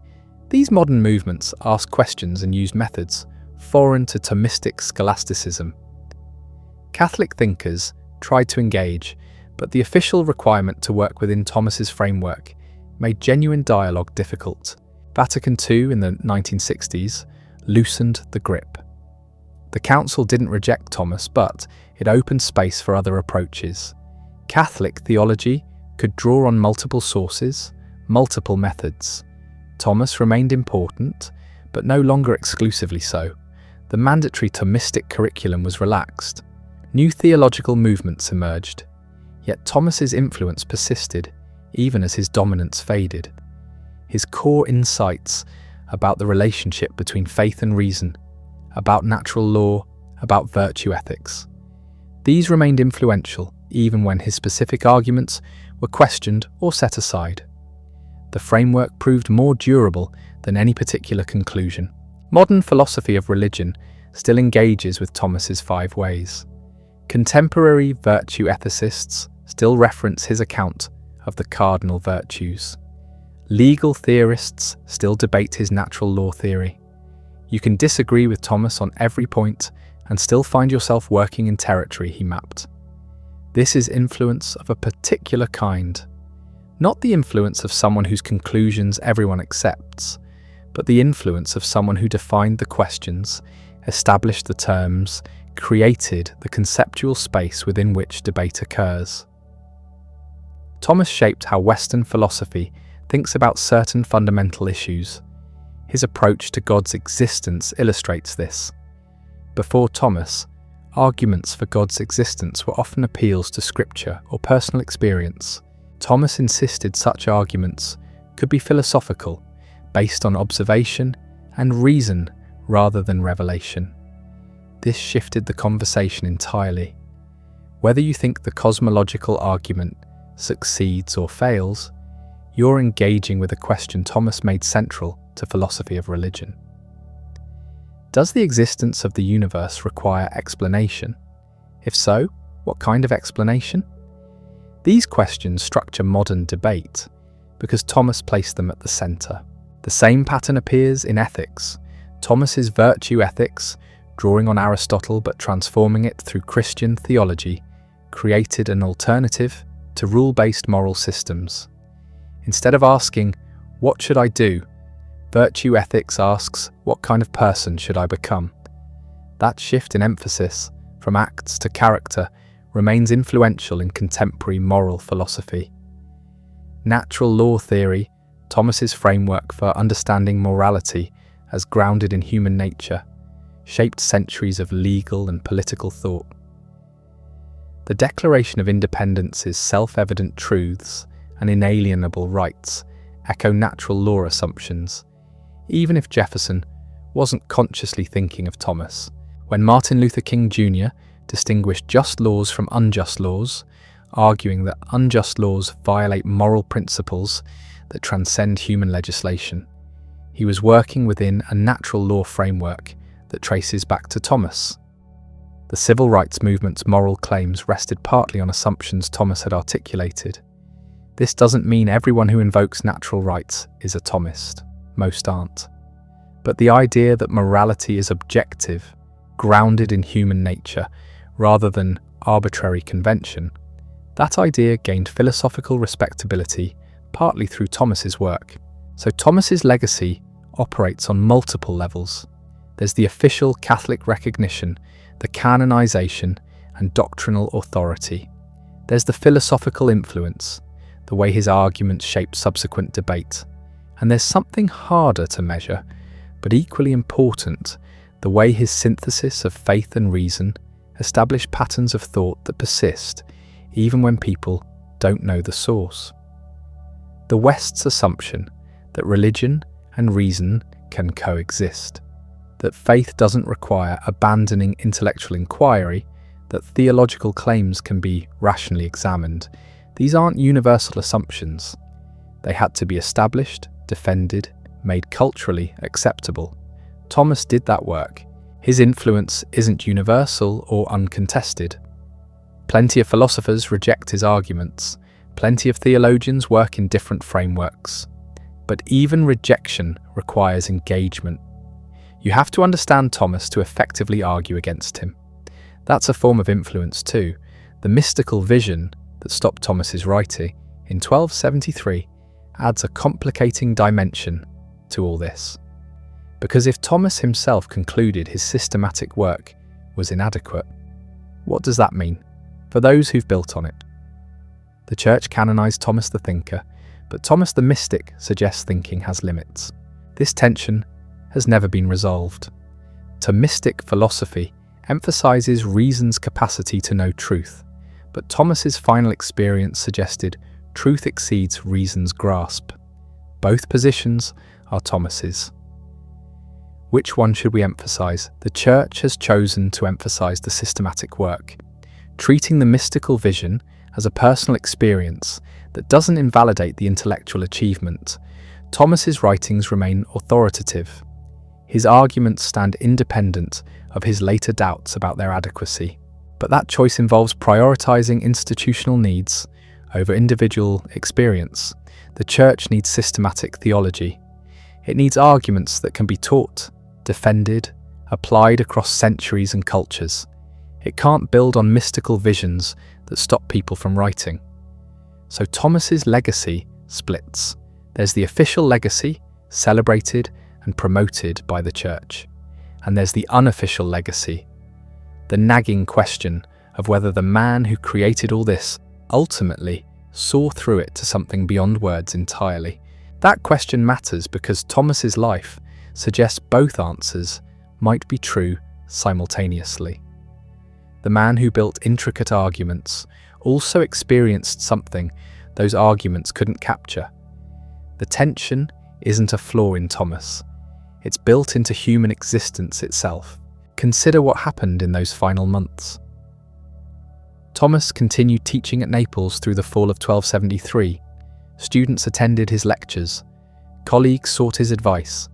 These modern movements ask questions and use methods foreign to Thomistic scholasticism. Catholic thinkers tried to engage, but the official requirement to work within Thomas's framework made genuine dialogue difficult. Vatican II in the 1960s loosened the grip. The Council didn't reject Thomas, but it opened space for other approaches. Catholic theology could draw on multiple sources, multiple methods. Thomas remained important, but no longer exclusively so. The mandatory Thomistic curriculum was relaxed. New theological movements emerged. Yet Thomas's influence persisted, even as his dominance faded. His core insights about the relationship between faith and reason, about natural law, about virtue ethics. These remained influential even when his specific arguments were questioned or set aside. The framework proved more durable than any particular conclusion. Modern philosophy of religion still engages with Thomas's 5 ways. Contemporary virtue ethicists still reference his account of the cardinal virtues. Legal theorists still debate his natural law theory. You can disagree with Thomas on every point and still find yourself working in territory he mapped. This is influence of a particular kind. Not the influence of someone whose conclusions everyone accepts, but the influence of someone who defined the questions, established the terms, created the conceptual space within which debate occurs. Thomas shaped how Western philosophy thinks about certain fundamental issues. His approach to God's existence illustrates this. Before Thomas, arguments for God's existence were often appeals to scripture or personal experience. Thomas insisted such arguments could be philosophical, based on observation and reason rather than revelation. This shifted the conversation entirely. Whether you think the cosmological argument succeeds or fails, you're engaging with a question Thomas made central to philosophy of religion. Does the existence of the universe require explanation? If so, what kind of explanation? These questions structure modern debate because Thomas placed them at the centre. The same pattern appears in ethics. Thomas's virtue ethics, drawing on Aristotle but transforming it through Christian theology, created an alternative to rule-based moral systems. Instead of asking, "What should I do?" virtue ethics asks, "What kind of person should I become?" That shift in emphasis, from acts to character, remains influential in contemporary moral philosophy. Natural law theory, Thomas's framework for understanding morality as grounded in human nature, shaped centuries of legal and political thought. The Declaration of Independence's self-evident truths and inalienable rights echo natural law assumptions, even if Jefferson wasn't consciously thinking of Thomas. When Martin Luther King Jr. distinguished just laws from unjust laws, arguing that unjust laws violate moral principles that transcend human legislation, he was working within a natural law framework that traces back to Thomas. The civil rights movement's moral claims rested partly on assumptions Thomas had articulated. This doesn't mean everyone who invokes natural rights is a Thomist. Most aren't. But the idea that morality is objective, grounded in human nature, rather than arbitrary convention, that idea gained philosophical respectability partly through Thomas's work. So Thomas's legacy operates on multiple levels. There's the official Catholic recognition, the canonization, and doctrinal authority. There's the philosophical influence, the way his arguments shaped subsequent debate. And there's something harder to measure, but equally important, the way his synthesis of faith and reason established patterns of thought that persist even when people don't know the source. the West's assumption that religion and reason can coexist, that faith doesn't require abandoning intellectual inquiry, that theological claims can be rationally examined. These aren't universal assumptions. They had to be established, defended, made culturally acceptable. Thomas did that work. His influence isn't universal or uncontested. Plenty of philosophers reject his arguments. Plenty of theologians work in different frameworks. But even rejection requires engagement. You have to understand Thomas to effectively argue against him. That's a form of influence too. The mystical vision that stopped Thomas's writing in 1273 adds a complicating dimension to all this. Because if Thomas himself concluded his systematic work was inadequate, what does that mean for those who've built on it? The Church canonized Thomas the thinker, but Thomas the mystic suggests thinking has limits. This tension has never been resolved. Thomistic philosophy emphasizes reason's capacity to know truth, but Thomas's final experience suggested truth exceeds reason's grasp. Both positions are Thomas's. Which one should we emphasize? The Church has chosen to emphasize the systematic work, treating the mystical vision as a personal experience that doesn't invalidate the intellectual achievement. Thomas's writings remain authoritative. His arguments stand independent of his later doubts about their adequacy. But that choice involves prioritizing institutional needs over individual experience. The Church needs systematic theology. It needs arguments that can be taught, defended, applied across centuries and cultures. It can't build on mystical visions that stop people from writing. So Thomas's legacy splits. There's the official legacy, celebrated and promoted by the Church. And there's the unofficial legacy, the nagging question of whether the man who created all this ultimately saw through it to something beyond words entirely. That question matters because Thomas's life suggests both answers might be true simultaneously. The man who built intricate arguments also experienced something those arguments couldn't capture. The tension isn't a flaw in Thomas. It's built into human existence itself. Consider what happened in those final months. Thomas continued teaching at Naples through the fall of 1273. Students attended his lectures. Colleagues sought his advice.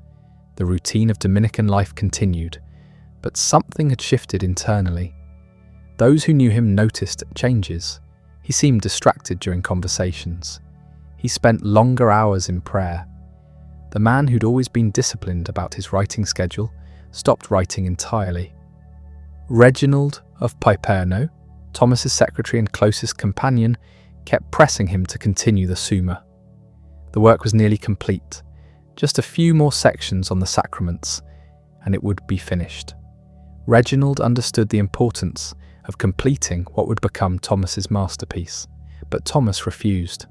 The routine of Dominican life continued, but something had shifted internally. Those who knew him noticed changes. He seemed distracted during conversations. He spent longer hours in prayer. The man who'd always been disciplined about his writing schedule stopped writing entirely. Reginald of Piperno, Thomas's secretary and closest companion, kept pressing him to continue the Summa. The work was nearly complete. Just a few more sections on the sacraments, and it would be finished. Reginald understood the importance of completing what would become Thomas's masterpiece, but Thomas refused.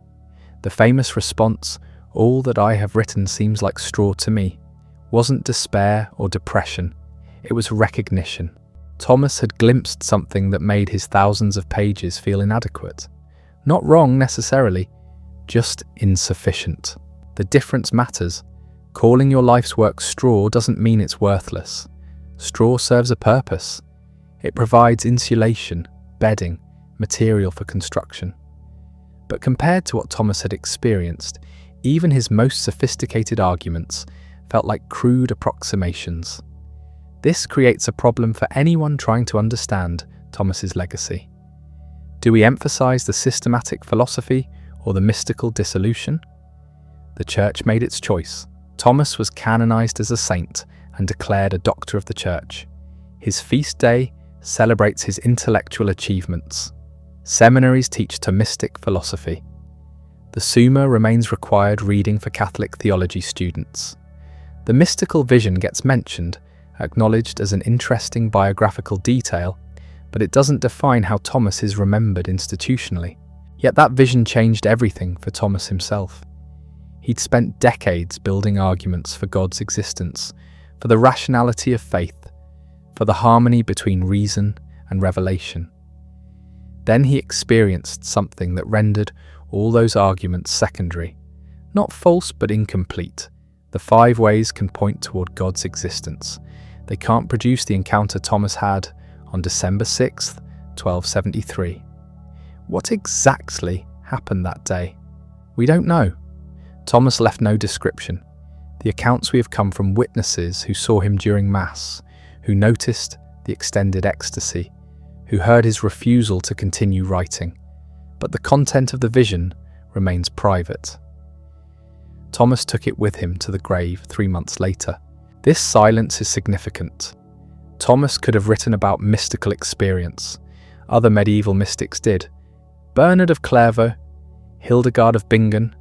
The famous response, "All that I have written seems like straw to me," wasn't despair or depression, it was recognition. Thomas had glimpsed something that made his thousands of pages feel inadequate. Not wrong necessarily, just insufficient. The difference matters. Calling your life's work straw doesn't mean it's worthless. Straw serves a purpose. It provides insulation, bedding, material for construction. But compared to what Thomas had experienced, even his most sophisticated arguments felt like crude approximations. This creates a problem for anyone trying to understand Thomas's legacy. Do we emphasize the systematic philosophy or the mystical dissolution? The Church made its choice. Thomas was canonized as a saint and declared a doctor of the Church. His feast day celebrates his intellectual achievements. Seminaries teach Thomistic philosophy. The Summa remains required reading for Catholic theology students. The mystical vision gets mentioned, acknowledged as an interesting biographical detail, but it doesn't define how Thomas is remembered institutionally. Yet that vision changed everything for Thomas himself. He'd spent decades building arguments for God's existence, for the rationality of faith, for the harmony between reason and revelation. Then he experienced something that rendered all those arguments secondary, Not false, but incomplete. The 5 ways can point toward God's existence. They can't produce the encounter Thomas had on December 6th, 1273. What exactly happened that day? We don't know. Thomas left no description. The accounts we have come from witnesses who saw him during Mass, who noticed the extended ecstasy, who heard his refusal to continue writing. But the content of the vision remains private. Thomas took it with him to the grave 3 months later. This silence is significant. Thomas could have written about mystical experience. Other medieval mystics did. Bernard of Clairvaux, Hildegard of Bingen,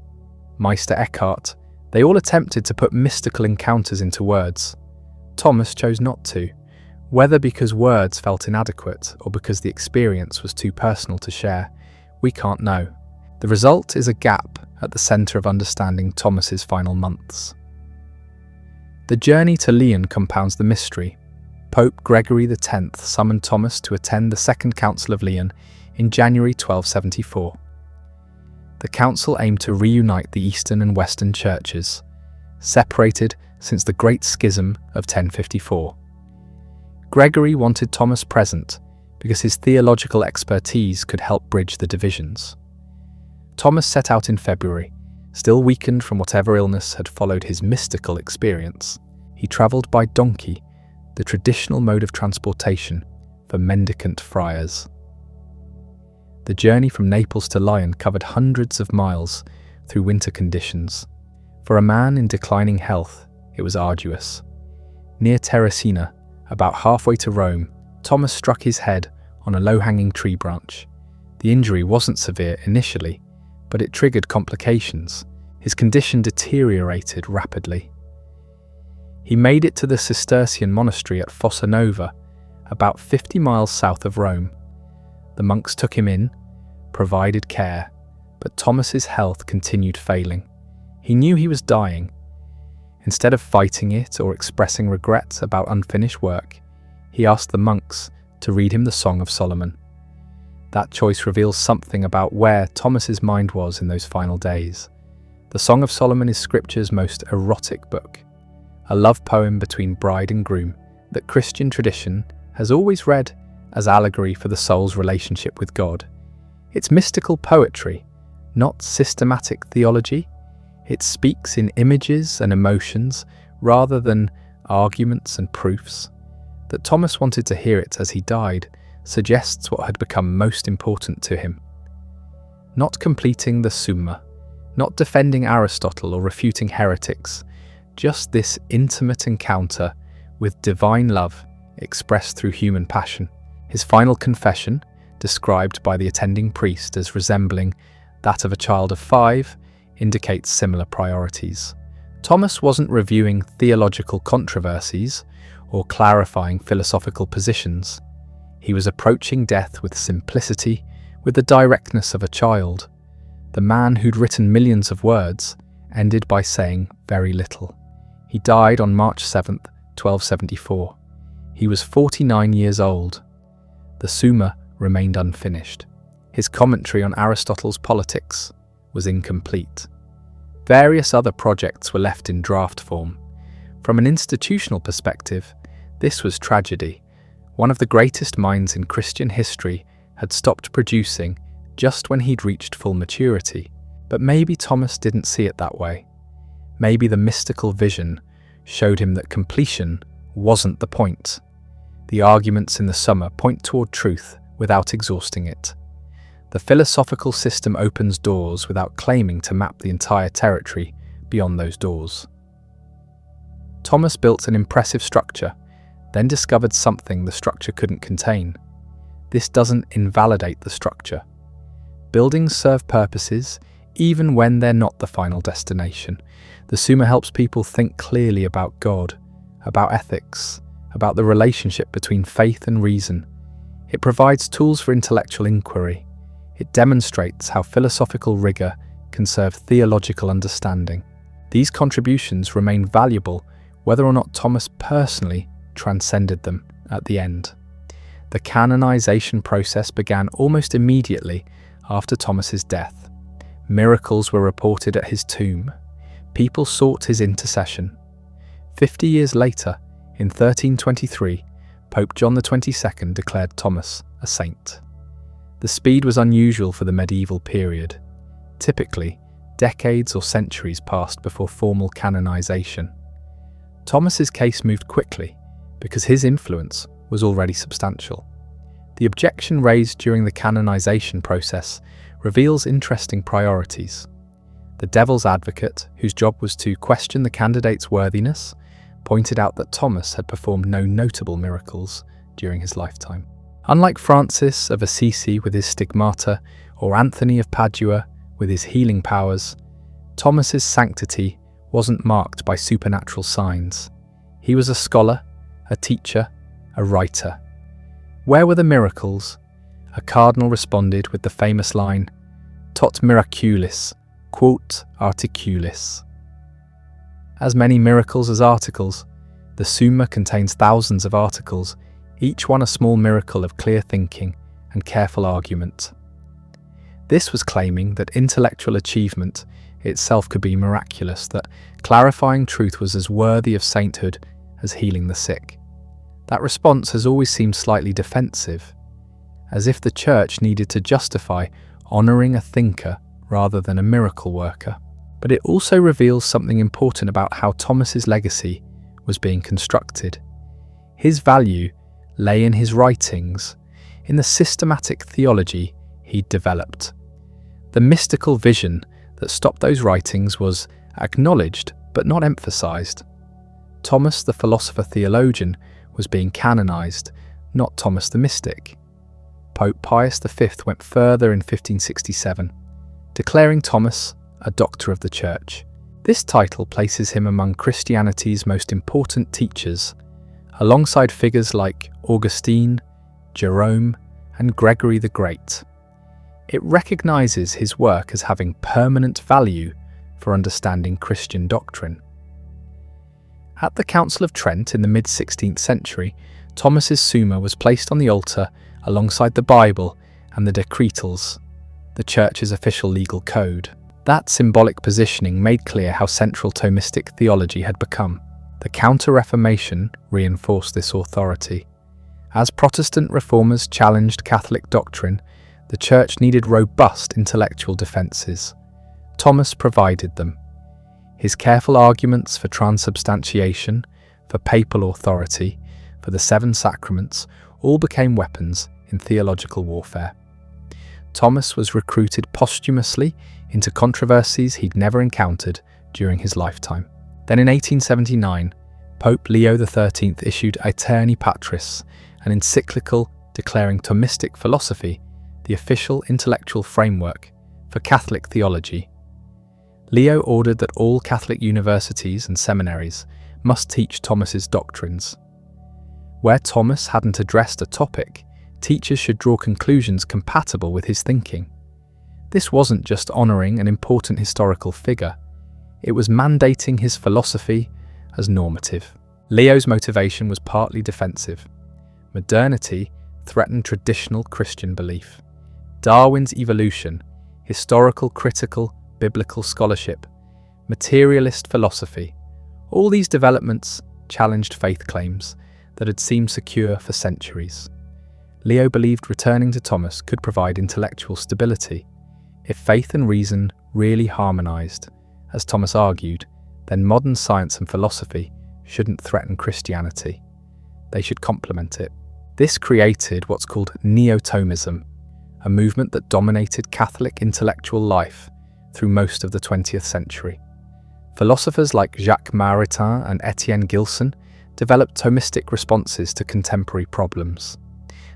Meister Eckhart, they all attempted to put mystical encounters into words. Thomas chose not to, whether because words felt inadequate or because the experience was too personal to share, we can't know. The result is a gap at the centre of understanding Thomas's final months. The journey to Lyon compounds the mystery. Pope Gregory X summoned Thomas to attend the Second Council of Lyon in January 1274. The council aimed to reunite the Eastern and Western churches, separated since the Great Schism of 1054. Gregory wanted Thomas present because his theological expertise could help bridge the divisions. Thomas set out in February, still weakened from whatever illness had followed his mystical experience. He travelled by donkey, the traditional mode of transportation for mendicant friars. The journey from Naples to Lyon covered hundreds of miles through winter conditions. For a man in declining health, it was arduous. Near Terracina, about halfway to Rome, Thomas struck his head on a low-hanging tree branch. The injury wasn't severe initially, but it triggered complications. His condition deteriorated rapidly. He made it to the Cistercian monastery at Fossa Nova, about 50 miles south of Rome. The monks took him in, provided care, but Thomas's health continued failing. He knew he was dying. Instead of fighting it or expressing regret about unfinished work, he asked the monks to read him the Song of Solomon. That choice reveals something about where Thomas's mind was in those final days. The Song of Solomon is Scripture's most erotic book, a love poem between bride and groom that Christian tradition has always read as allegory for the soul's relationship with God. It's mystical poetry, not systematic theology. It speaks in images and emotions rather than arguments and proofs. That Thomas wanted to hear it as he died suggests what had become most important to him. Not completing the Summa, not defending Aristotle or refuting heretics, just this intimate encounter with divine love expressed through human passion. His final confession, described by the attending priest as resembling that of a child of 5, indicates similar priorities. Thomas wasn't reviewing theological controversies or clarifying philosophical positions. He was approaching death with simplicity, with the directness of a child. The man who'd written millions of words ended by saying very little. He died on March 7th, 1274. He was 49 years old. The Summa remained unfinished. His commentary on Aristotle's Politics was incomplete. Various other projects were left in draft form. From an institutional perspective, this was tragedy. One of the greatest minds in Christian history had stopped producing just when he'd reached full maturity. But maybe Thomas didn't see it that way. Maybe the mystical vision showed him that completion wasn't the point. The arguments in the Summa point toward truth without exhausting it. The philosophical system opens doors without claiming to map the entire territory beyond those doors. Thomas built an impressive structure, then discovered something the structure couldn't contain. This doesn't invalidate the structure. Buildings serve purposes even when they're not the final destination. The Summa helps people think clearly about God, about ethics, about the relationship between faith and reason. It provides tools for intellectual inquiry. It demonstrates how philosophical rigor can serve theological understanding. These contributions remain valuable whether or not Thomas personally transcended them at the end. The canonization process began almost immediately after Thomas's death. Miracles were reported at his tomb. people sought his intercession. 50 years later, in 1323, Pope John XXII declared Thomas a saint. The speed was unusual for the medieval period. Typically, decades or centuries passed before formal canonization. Thomas's case moved quickly because his influence was already substantial. The objection raised during the canonization process reveals interesting priorities. The devil's advocate, whose job was to question the candidate's worthiness, pointed out that Thomas had performed no notable miracles during his lifetime. Unlike Francis of Assisi with his stigmata, or Anthony of Padua with his healing powers, Thomas's sanctity wasn't marked by supernatural signs. He was a scholar, a teacher, a writer. Where were the miracles? A cardinal responded with the famous line, "Tot miraculis, quot articulis." As many miracles as articles, the Summa contains thousands of articles, each one a small miracle of clear thinking and careful argument. This was claiming that intellectual achievement itself could be miraculous, that clarifying truth was as worthy of sainthood as healing the sick. That response has always seemed slightly defensive, as if the Church needed to justify honouring a thinker rather than a miracle worker. But it also reveals something important about how Thomas's legacy was being constructed. His value lay in his writings, in the systematic theology he'd developed. The mystical vision that stopped those writings was acknowledged but not emphasized. Thomas the philosopher theologian was being canonized, not Thomas the mystic. Pope Pius V went further in 1567, declaring Thomas a doctor of the Church. This title places him among Christianity's most important teachers, alongside figures like Augustine, Jerome, and Gregory the Great. It recognizes his work as having permanent value for understanding Christian doctrine. At the Council of Trent in the mid-16th century, Thomas's Summa was placed on the altar alongside the Bible and the Decretals, the Church's official legal code. That symbolic positioning made clear how central Thomistic theology had become. The Counter-Reformation reinforced this authority. As Protestant reformers challenged Catholic doctrine, the Church needed robust intellectual defences. Thomas provided them. His careful arguments for transubstantiation, for papal authority, for the seven sacraments, all became weapons in theological warfare. Thomas was recruited posthumously into controversies he'd never encountered during his lifetime. Then in 1879, Pope Leo XIII issued Aeterni Patris, an encyclical declaring Thomistic philosophy the official intellectual framework for Catholic theology. Leo ordered that all Catholic universities and seminaries must teach Thomas's doctrines. Where Thomas hadn't addressed a topic, teachers should draw conclusions compatible with his thinking. This wasn't just honouring an important historical figure, it was mandating his philosophy as normative. Leo's motivation was partly defensive. Modernity threatened traditional Christian belief. Darwin's evolution, historical critical biblical scholarship, materialist philosophy, all these developments challenged faith claims that had seemed secure for centuries. Leo believed returning to Thomas could provide intellectual stability. If faith and reason really harmonized, as Thomas argued, then modern science and philosophy shouldn't threaten Christianity. They should complement it. This created what's called Neo-Thomism, a movement that dominated Catholic intellectual life through most of the 20th century. Philosophers like Jacques Maritain and Etienne Gilson developed Thomistic responses to contemporary problems.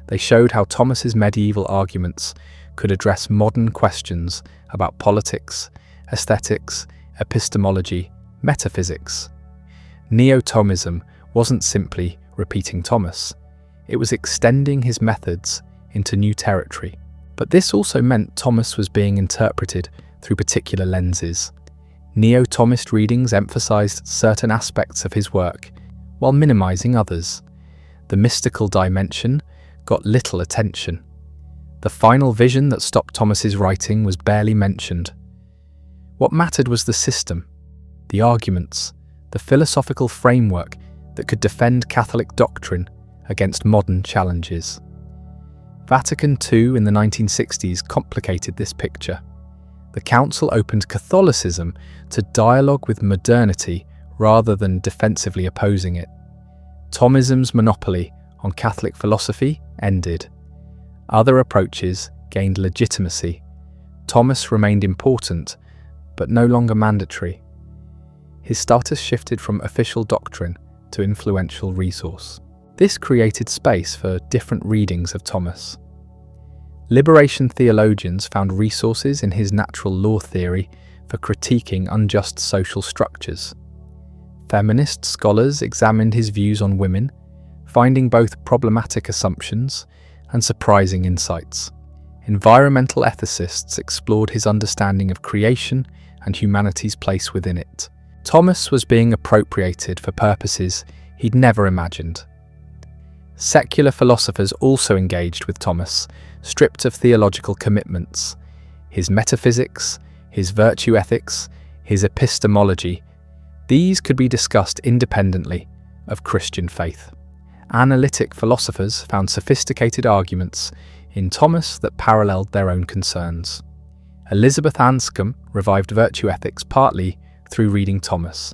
They showed how Thomas's medieval arguments could address modern questions about politics, aesthetics, epistemology, metaphysics. Neo-Thomism wasn't simply repeating Thomas, it was extending his methods into new territory. But this also meant Thomas was being interpreted through particular lenses. Neo-Thomist readings emphasized certain aspects of his work, while minimizing others. The mystical dimension got little attention. The final vision that stopped Thomas's writing was barely mentioned. What mattered was the system. the arguments, the philosophical framework that could defend Catholic doctrine against modern challenges. Vatican II in the 1960s complicated this picture. The Council opened Catholicism to dialogue with modernity rather than defensively opposing it. Thomism's monopoly on Catholic philosophy ended. Other approaches gained legitimacy. Thomas remained important, but no longer mandatory. His status shifted from official doctrine to influential resource. This created space for different readings of Thomas. Liberation theologians found resources in his natural law theory for critiquing unjust social structures. Feminist scholars examined his views on women, finding both problematic assumptions and surprising insights. Environmental ethicists explored his understanding of creation and humanity's place within it. Thomas was being appropriated for purposes he'd never imagined. Secular philosophers also engaged with Thomas, stripped of theological commitments. His metaphysics, his virtue ethics, his epistemology, these could be discussed independently of Christian faith. Analytic philosophers found sophisticated arguments in Thomas that paralleled their own concerns. Elizabeth Anscombe revived virtue ethics partly through reading Thomas.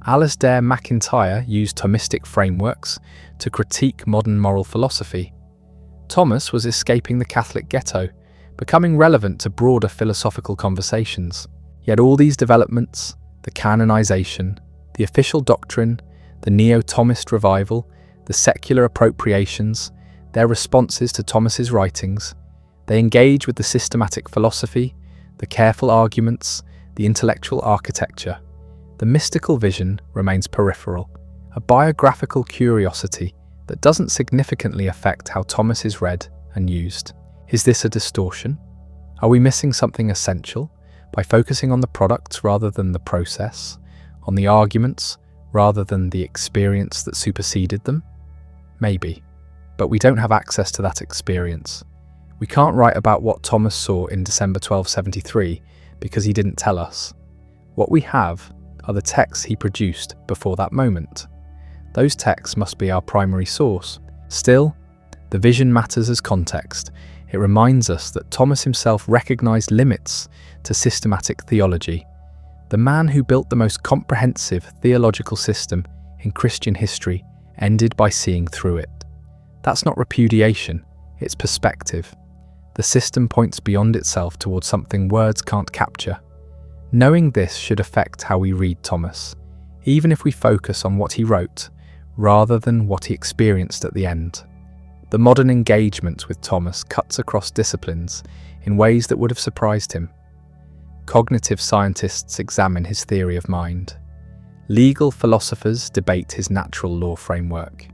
Alasdair MacIntyre used Thomistic frameworks to critique modern moral philosophy. Thomas was escaping the Catholic ghetto, becoming relevant to broader philosophical conversations. Yet all these developments, the canonization, the official doctrine, the neo-Thomist revival, the secular appropriations, their responses to Thomas's writings, they engage with the systematic philosophy, the careful arguments, the intellectual architecture. The mystical vision remains peripheral, a biographical curiosity that doesn't significantly affect how Thomas is read and used. Is this a distortion? Are we missing something essential by focusing on the products rather than the process, on the arguments rather than the experience that superseded them? Maybe, but we don't have access to that experience. We can't write about what Thomas saw in December 1273 because he didn't tell us. What we have are the texts he produced before that moment. Those texts must be our primary source. Still, the vision matters as context. It reminds us that Thomas himself recognized limits to systematic theology. The man who built the most comprehensive theological system in Christian history ended by seeing through it. That's not repudiation, it's perspective. The system points beyond itself towards something words can't capture. Knowing this should affect how we read Thomas, even if we focus on what he wrote, rather than what he experienced at the end. The modern engagement with Thomas cuts across disciplines in ways that would have surprised him. Cognitive scientists examine his theory of mind. Legal philosophers debate his natural law framework.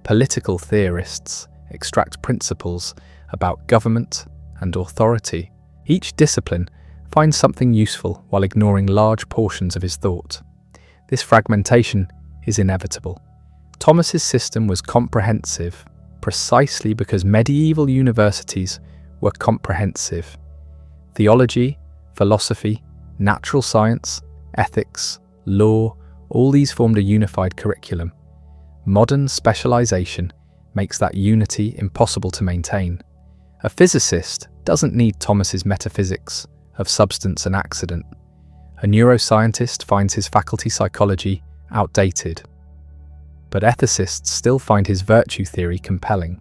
Political theorists extract principles about government and authority. Each discipline finds something useful while ignoring large portions of his thought. This fragmentation is inevitable. Thomas's system was comprehensive precisely because medieval universities were comprehensive. Theology, philosophy, natural science, ethics, law, all these formed a unified curriculum. Modern specialization makes that unity impossible to maintain. A physicist doesn't need Thomas's metaphysics of substance and accident. A neuroscientist finds his faculty psychology outdated. But ethicists still find his virtue theory compelling.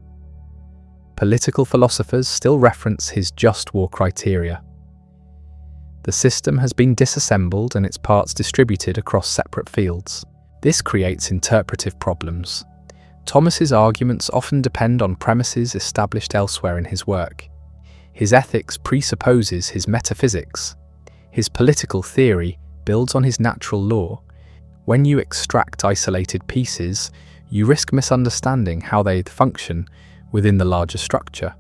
Political philosophers still reference his just war criteria. The system has been disassembled and its parts distributed across separate fields. This creates interpretive problems. Thomas's arguments often depend on premises established elsewhere in his work. His ethics presupposes his metaphysics. His political theory builds on his natural law. When you extract isolated pieces, you risk misunderstanding how they function within the larger structure.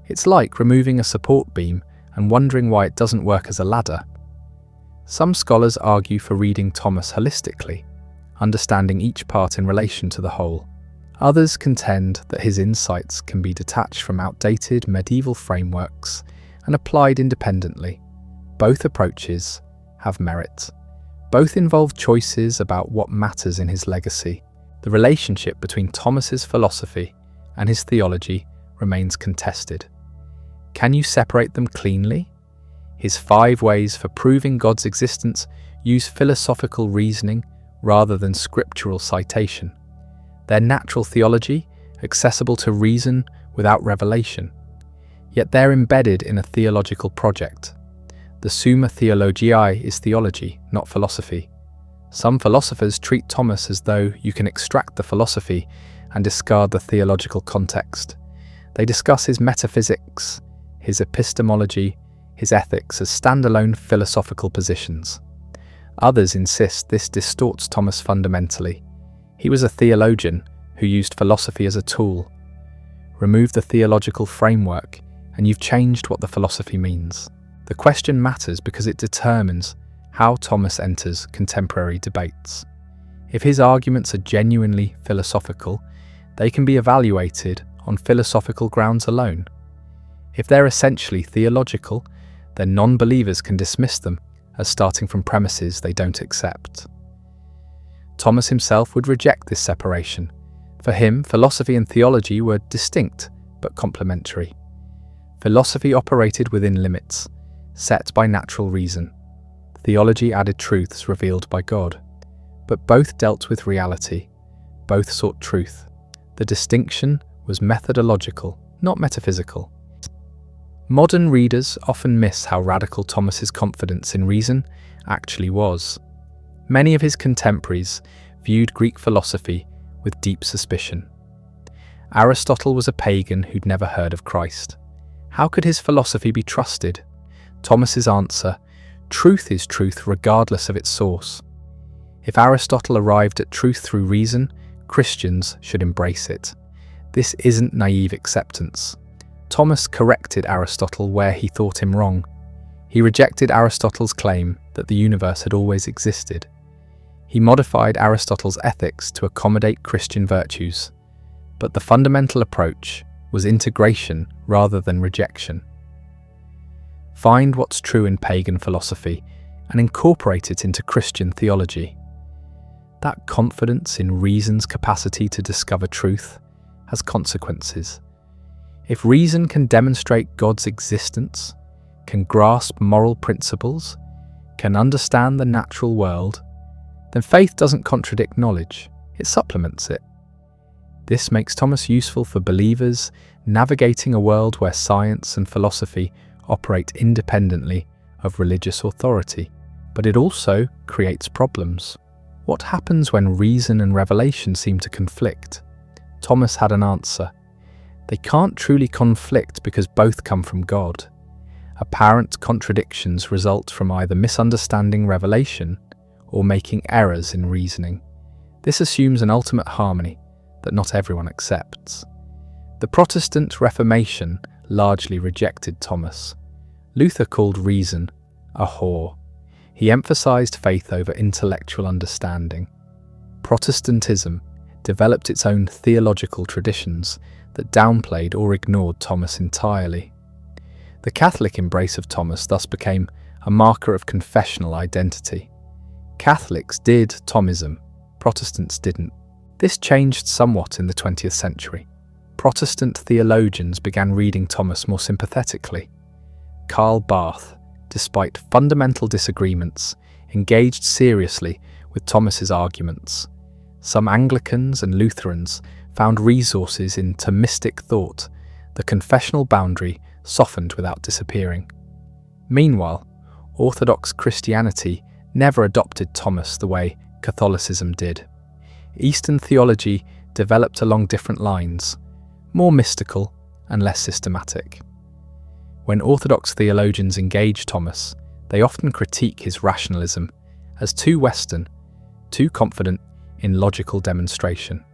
It's like removing a support beam and wondering why it doesn't work as a ladder. Some scholars argue for reading Thomas holistically, understanding each part in relation to the whole. Others contend that his insights can be detached from outdated medieval frameworks and applied independently. Both approaches have merit. Both involve choices about what matters in his legacy. The relationship between Thomas's philosophy and his theology remains contested. Can you separate them cleanly? His 5 ways for proving God's existence use philosophical reasoning rather than scriptural citation. They're natural theology, accessible to reason without revelation. Yet they're embedded in a theological project. The Summa Theologica is theology, not philosophy. Some philosophers treat Thomas as though you can extract the philosophy and discard the theological context. They discuss his metaphysics, his epistemology, his ethics as standalone philosophical positions. Others insist this distorts Thomas fundamentally. He was a theologian who used philosophy as a tool. Remove the theological framework, and you've changed what the philosophy means. The question matters because it determines how Thomas enters contemporary debates. If his arguments are genuinely philosophical, they can be evaluated on philosophical grounds alone. If they're essentially theological, then non-believers can dismiss them as starting from premises they don't accept. Thomas himself would reject this separation. For him, philosophy and theology were distinct but complementary. Philosophy operated within limits, set by natural reason. Theology added truths revealed by God. But both dealt with reality. Both sought truth. The distinction was methodological, not metaphysical. Modern readers often miss how radical Thomas's confidence in reason actually was. Many of his contemporaries viewed Greek philosophy with deep suspicion. Aristotle was a pagan who'd never heard of Christ. How could his philosophy be trusted? Thomas's answer: truth is truth regardless of its source. If Aristotle arrived at truth through reason, Christians should embrace it. This isn't naive acceptance. Thomas corrected Aristotle where he thought him wrong. He rejected Aristotle's claim that the universe had always existed. He modified Aristotle's ethics to accommodate Christian virtues. But the fundamental approach was integration rather than rejection. Find what's true in pagan philosophy and incorporate it into Christian theology. That confidence in reason's capacity to discover truth has consequences. If reason can demonstrate God's existence, can grasp moral principles, can understand the natural world, then faith doesn't contradict knowledge, it supplements it. This makes Thomas useful for believers navigating a world where science and philosophy operate independently of religious authority. But it also creates problems. What happens when reason and revelation seem to conflict? Thomas had an answer. They can't truly conflict because both come from God. Apparent contradictions result from either misunderstanding revelation or making errors in reasoning. This assumes an ultimate harmony that not everyone accepts. The Protestant Reformation largely rejected Thomas. Luther called reason a whore. He emphasized faith over intellectual understanding. Protestantism developed its own theological traditions that downplayed or ignored Thomas entirely. The Catholic embrace of Thomas thus became a marker of confessional identity. Catholics did Thomism, Protestants didn't. This changed somewhat in the 20th century. Protestant theologians began reading Thomas more sympathetically. Karl Barth, despite fundamental disagreements, engaged seriously with Thomas's arguments. Some Anglicans and Lutherans found resources in Thomistic thought. The confessional boundary softened without disappearing. Meanwhile, Orthodox Christianity never adopted Thomas the way Catholicism did. Eastern theology developed along different lines, more mystical and less systematic. When Orthodox theologians engage Thomas, they often critique his rationalism as too Western, too confident in logical demonstration.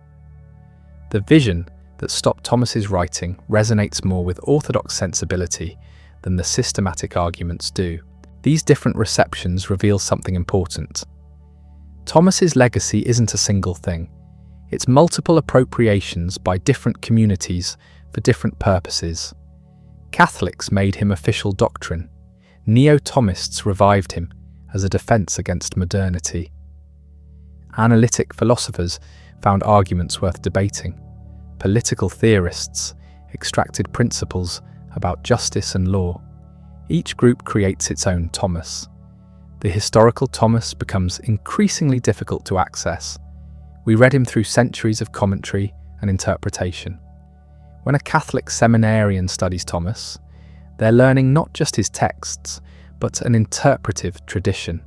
The vision that stopped Thomas's writing resonates more with Orthodox sensibility than the systematic arguments do. These different receptions reveal something important. Thomas's legacy isn't a single thing. It's multiple appropriations by different communities for different purposes. Catholics made him official doctrine. Neo-Thomists revived him as a defense against modernity. Analytic philosophers found arguments worth debating. Political theorists extracted principles about justice and law. Each group creates its own Thomas. The historical Thomas becomes increasingly difficult to access. We read him through centuries of commentary and interpretation. When a Catholic seminarian studies Thomas, they're learning not just his texts, but an interpretive tradition.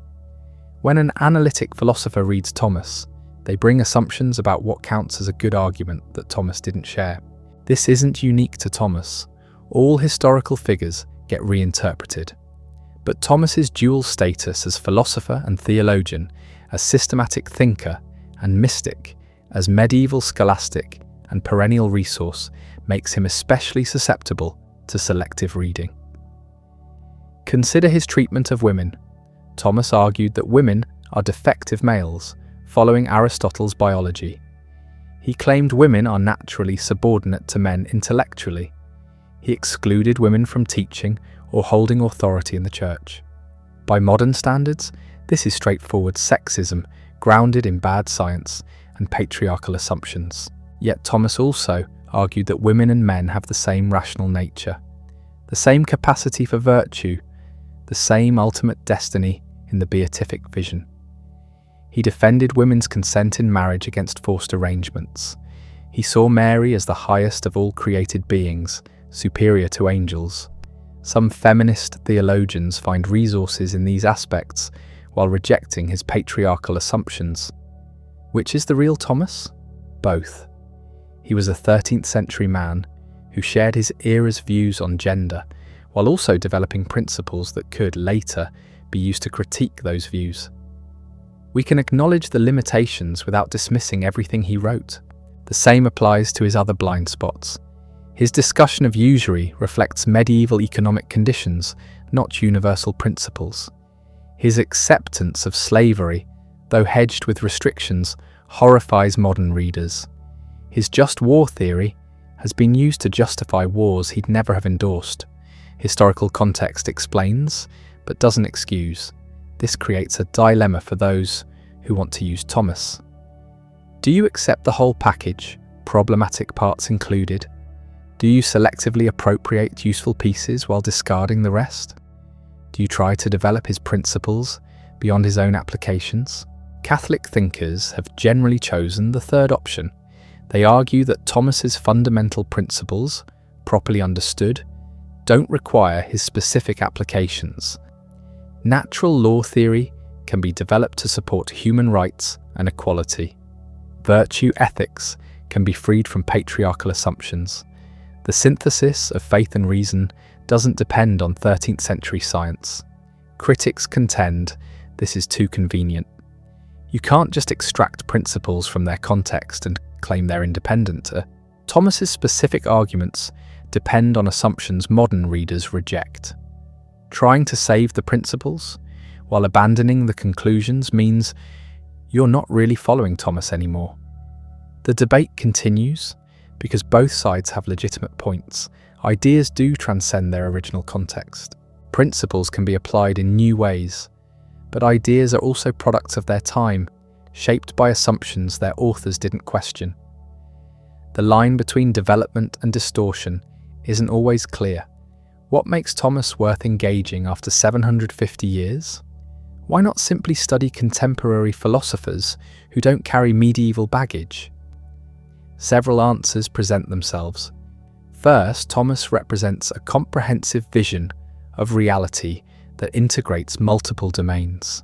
When an analytic philosopher reads Thomas, they bring assumptions about what counts as a good argument that Thomas didn't share. This isn't unique to Thomas. All historical figures get reinterpreted. But Thomas's dual status as philosopher and theologian, as systematic thinker and mystic, as medieval scholastic and perennial resource, makes him especially susceptible to selective reading. Consider his treatment of women. Thomas argued that women are defective males, following Aristotle's biology. He claimed women are naturally subordinate to men intellectually. He excluded women from teaching or holding authority in the church. By modern standards, this is straightforward sexism, grounded in bad science and patriarchal assumptions. Yet Thomas also argued that women and men have the same rational nature, the same capacity for virtue, the same ultimate destiny in the beatific vision. He defended women's consent in marriage against forced arrangements. He saw Mary as the highest of all created beings, superior to angels. Some feminist theologians find resources in these aspects while rejecting his patriarchal assumptions. Which is the real Thomas? Both. He was a 13th century man who shared his era's views on gender, while also developing principles that could, later, be used to critique those views. We can acknowledge the limitations without dismissing everything he wrote. The same applies to his other blind spots. His discussion of usury reflects medieval economic conditions, not universal principles. His acceptance of slavery, though hedged with restrictions, horrifies modern readers. His just war theory has been used to justify wars he'd never have endorsed. Historical context explains, but doesn't excuse. This creates a dilemma for those who want to use Thomas. Do you accept the whole package, problematic parts included? Do you selectively appropriate useful pieces while discarding the rest? Do you try to develop his principles beyond his own applications? Catholic thinkers have generally chosen the third option. They argue that Thomas's fundamental principles, properly understood, don't require his specific applications. Natural law theory can be developed to support human rights and equality. Virtue ethics can be freed from patriarchal assumptions. The synthesis of faith and reason doesn't depend on 13th century science. Critics contend this is too convenient. You can't just extract principles from their context and claim they're independent. Thomas's specific arguments depend on assumptions modern readers reject. Trying to save the principles while abandoning the conclusions means you're not really following Thomas anymore. The debate continues because both sides have legitimate points. Ideas do transcend their original context. Principles can be applied in new ways, but ideas are also products of their time, shaped by assumptions their authors didn't question. The line between development and distortion isn't always clear. What makes Thomas worth engaging after 750 years? Why not simply study contemporary philosophers who don't carry medieval baggage? Several answers present themselves. First, Thomas represents a comprehensive vision of reality that integrates multiple domains.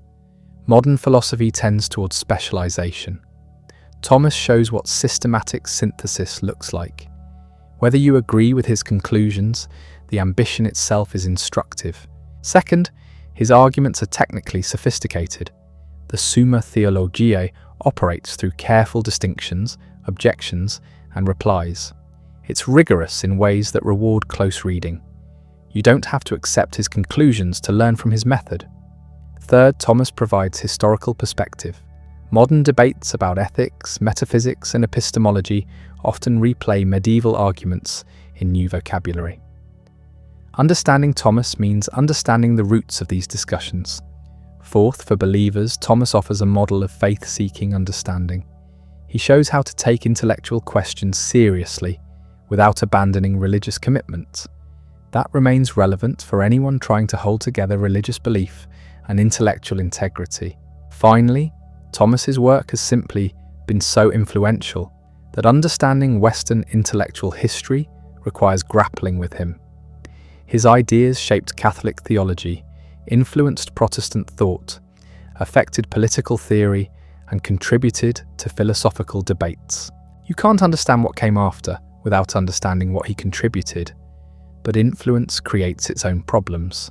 Modern philosophy tends towards specialization. Thomas shows what systematic synthesis looks like. Whether you agree with his conclusions, the ambition itself is instructive. Second, his arguments are technically sophisticated. The Summa Theologica operates through careful distinctions, objections, and replies. It's rigorous in ways that reward close reading. You don't have to accept his conclusions to learn from his method. Third, Thomas provides historical perspective. Modern debates about ethics, metaphysics, and epistemology often replay medieval arguments in new vocabulary. Understanding Thomas means understanding the roots of these discussions. Fourth, for believers, Thomas offers a model of faith-seeking understanding. He shows how to take intellectual questions seriously without abandoning religious commitments. That remains relevant for anyone trying to hold together religious belief and intellectual integrity. Finally, Thomas's work has simply been so influential that understanding Western intellectual history requires grappling with him. His ideas shaped Catholic theology, influenced Protestant thought, affected political theory, and contributed to philosophical debates. You can't understand what came after without understanding what he contributed, but influence creates its own problems.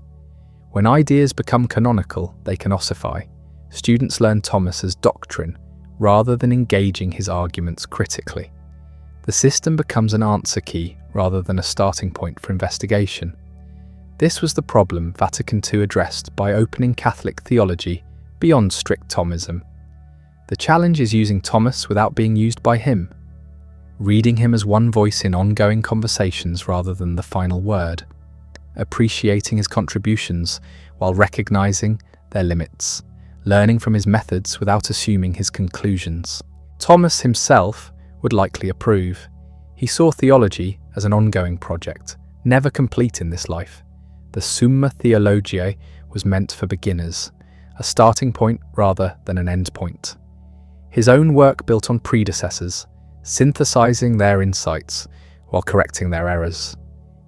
When ideas become canonical, they can ossify. Students learn Thomas as doctrine rather than engaging his arguments critically. The system becomes an answer key rather than a starting point for investigation. This was the problem Vatican II addressed by opening Catholic theology beyond strict Thomism. The challenge is using Thomas without being used by him, reading him as one voice in ongoing conversations rather than the final word, appreciating his contributions while recognizing their limits, learning from his methods without assuming his conclusions. Thomas himself would likely approve. He saw theology as an ongoing project, never complete in this life. The Summa Theologica was meant for beginners, a starting point rather than an end point. His own work built on predecessors, synthesizing their insights while correcting their errors.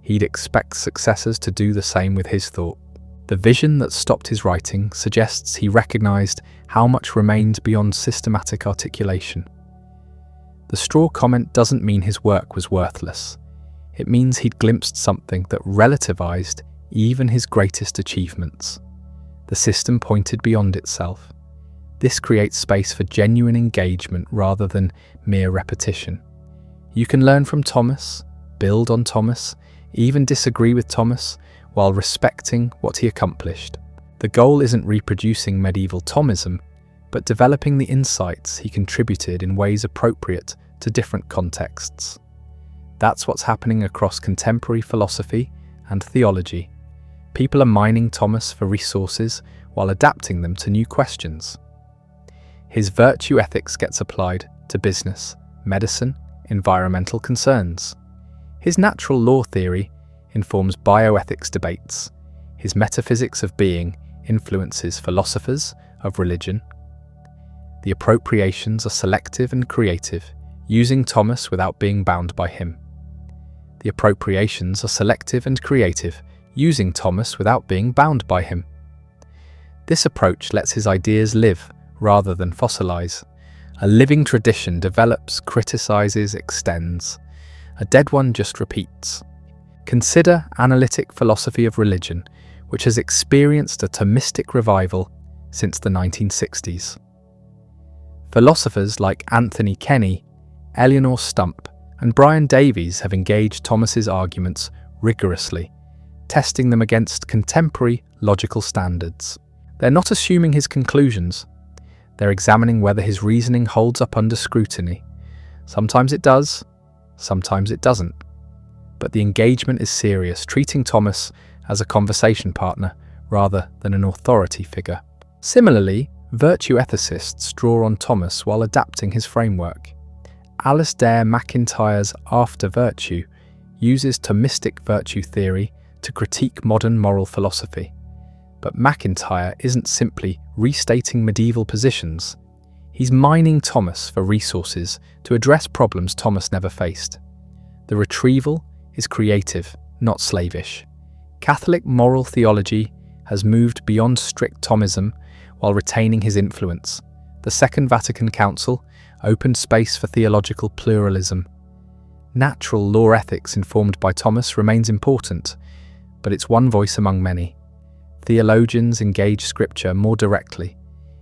He'd expect successors to do the same with his thought. The vision that stopped his writing suggests he recognized how much remained beyond systematic articulation. The straw comment doesn't mean his work was worthless. It means he'd glimpsed something that relativized even his greatest achievements. The system pointed beyond itself. This creates space for genuine engagement rather than mere repetition. You can learn from Thomas, build on Thomas, even disagree with Thomas, while respecting what he accomplished. The goal isn't reproducing medieval Thomism, but developing the insights he contributed in ways appropriate to different contexts. That's what's happening across contemporary philosophy and theology. People are mining Thomas for resources while adapting them to new questions. His virtue ethics gets applied to business, medicine, environmental concerns. His natural law theory informs bioethics debates. His metaphysics of being influences philosophers of religion. The appropriations are selective and creative, using Thomas without being bound by him. The appropriations are selective and creative, using Thomas without being bound by him. This approach lets his ideas live rather than fossilize. A living tradition develops, criticizes, extends. A dead one just repeats. Consider analytic philosophy of religion, which has experienced a Thomistic revival since the 1960s. Philosophers like Anthony Kenny, Eleanor Stump, and Brian Davies have engaged Thomas's arguments rigorously, testing them against contemporary logical standards. They're not assuming his conclusions. They're examining whether his reasoning holds up under scrutiny. Sometimes it does, sometimes it doesn't. But the engagement is serious, treating Thomas as a conversation partner rather than an authority figure. Similarly, virtue ethicists draw on Thomas while adapting his framework. Alasdair MacIntyre's After Virtue uses Thomistic virtue theory to critique modern moral philosophy. But MacIntyre isn't simply restating medieval positions. He's mining Thomas for resources to address problems Thomas never faced. The retrieval is creative, not slavish. Catholic moral theology has moved beyond strict Thomism while retaining his influence. The Second Vatican Council opened space for theological pluralism. Natural law ethics informed by Thomas remains important, but it's one voice among many. Theologians engage Scripture more directly,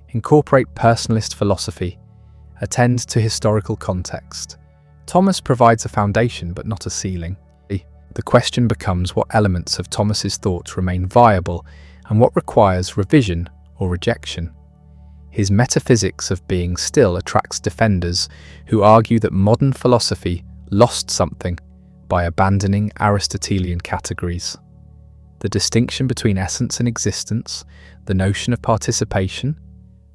incorporate personalist philosophy, attend to historical context. Thomas provides a foundation but not a ceiling. The question becomes what elements of Thomas's thought remain viable and what requires revision or rejection. His metaphysics of being still attracts defenders who argue that modern philosophy lost something by abandoning Aristotelian categories. the distinction between essence and existence, the notion of participation,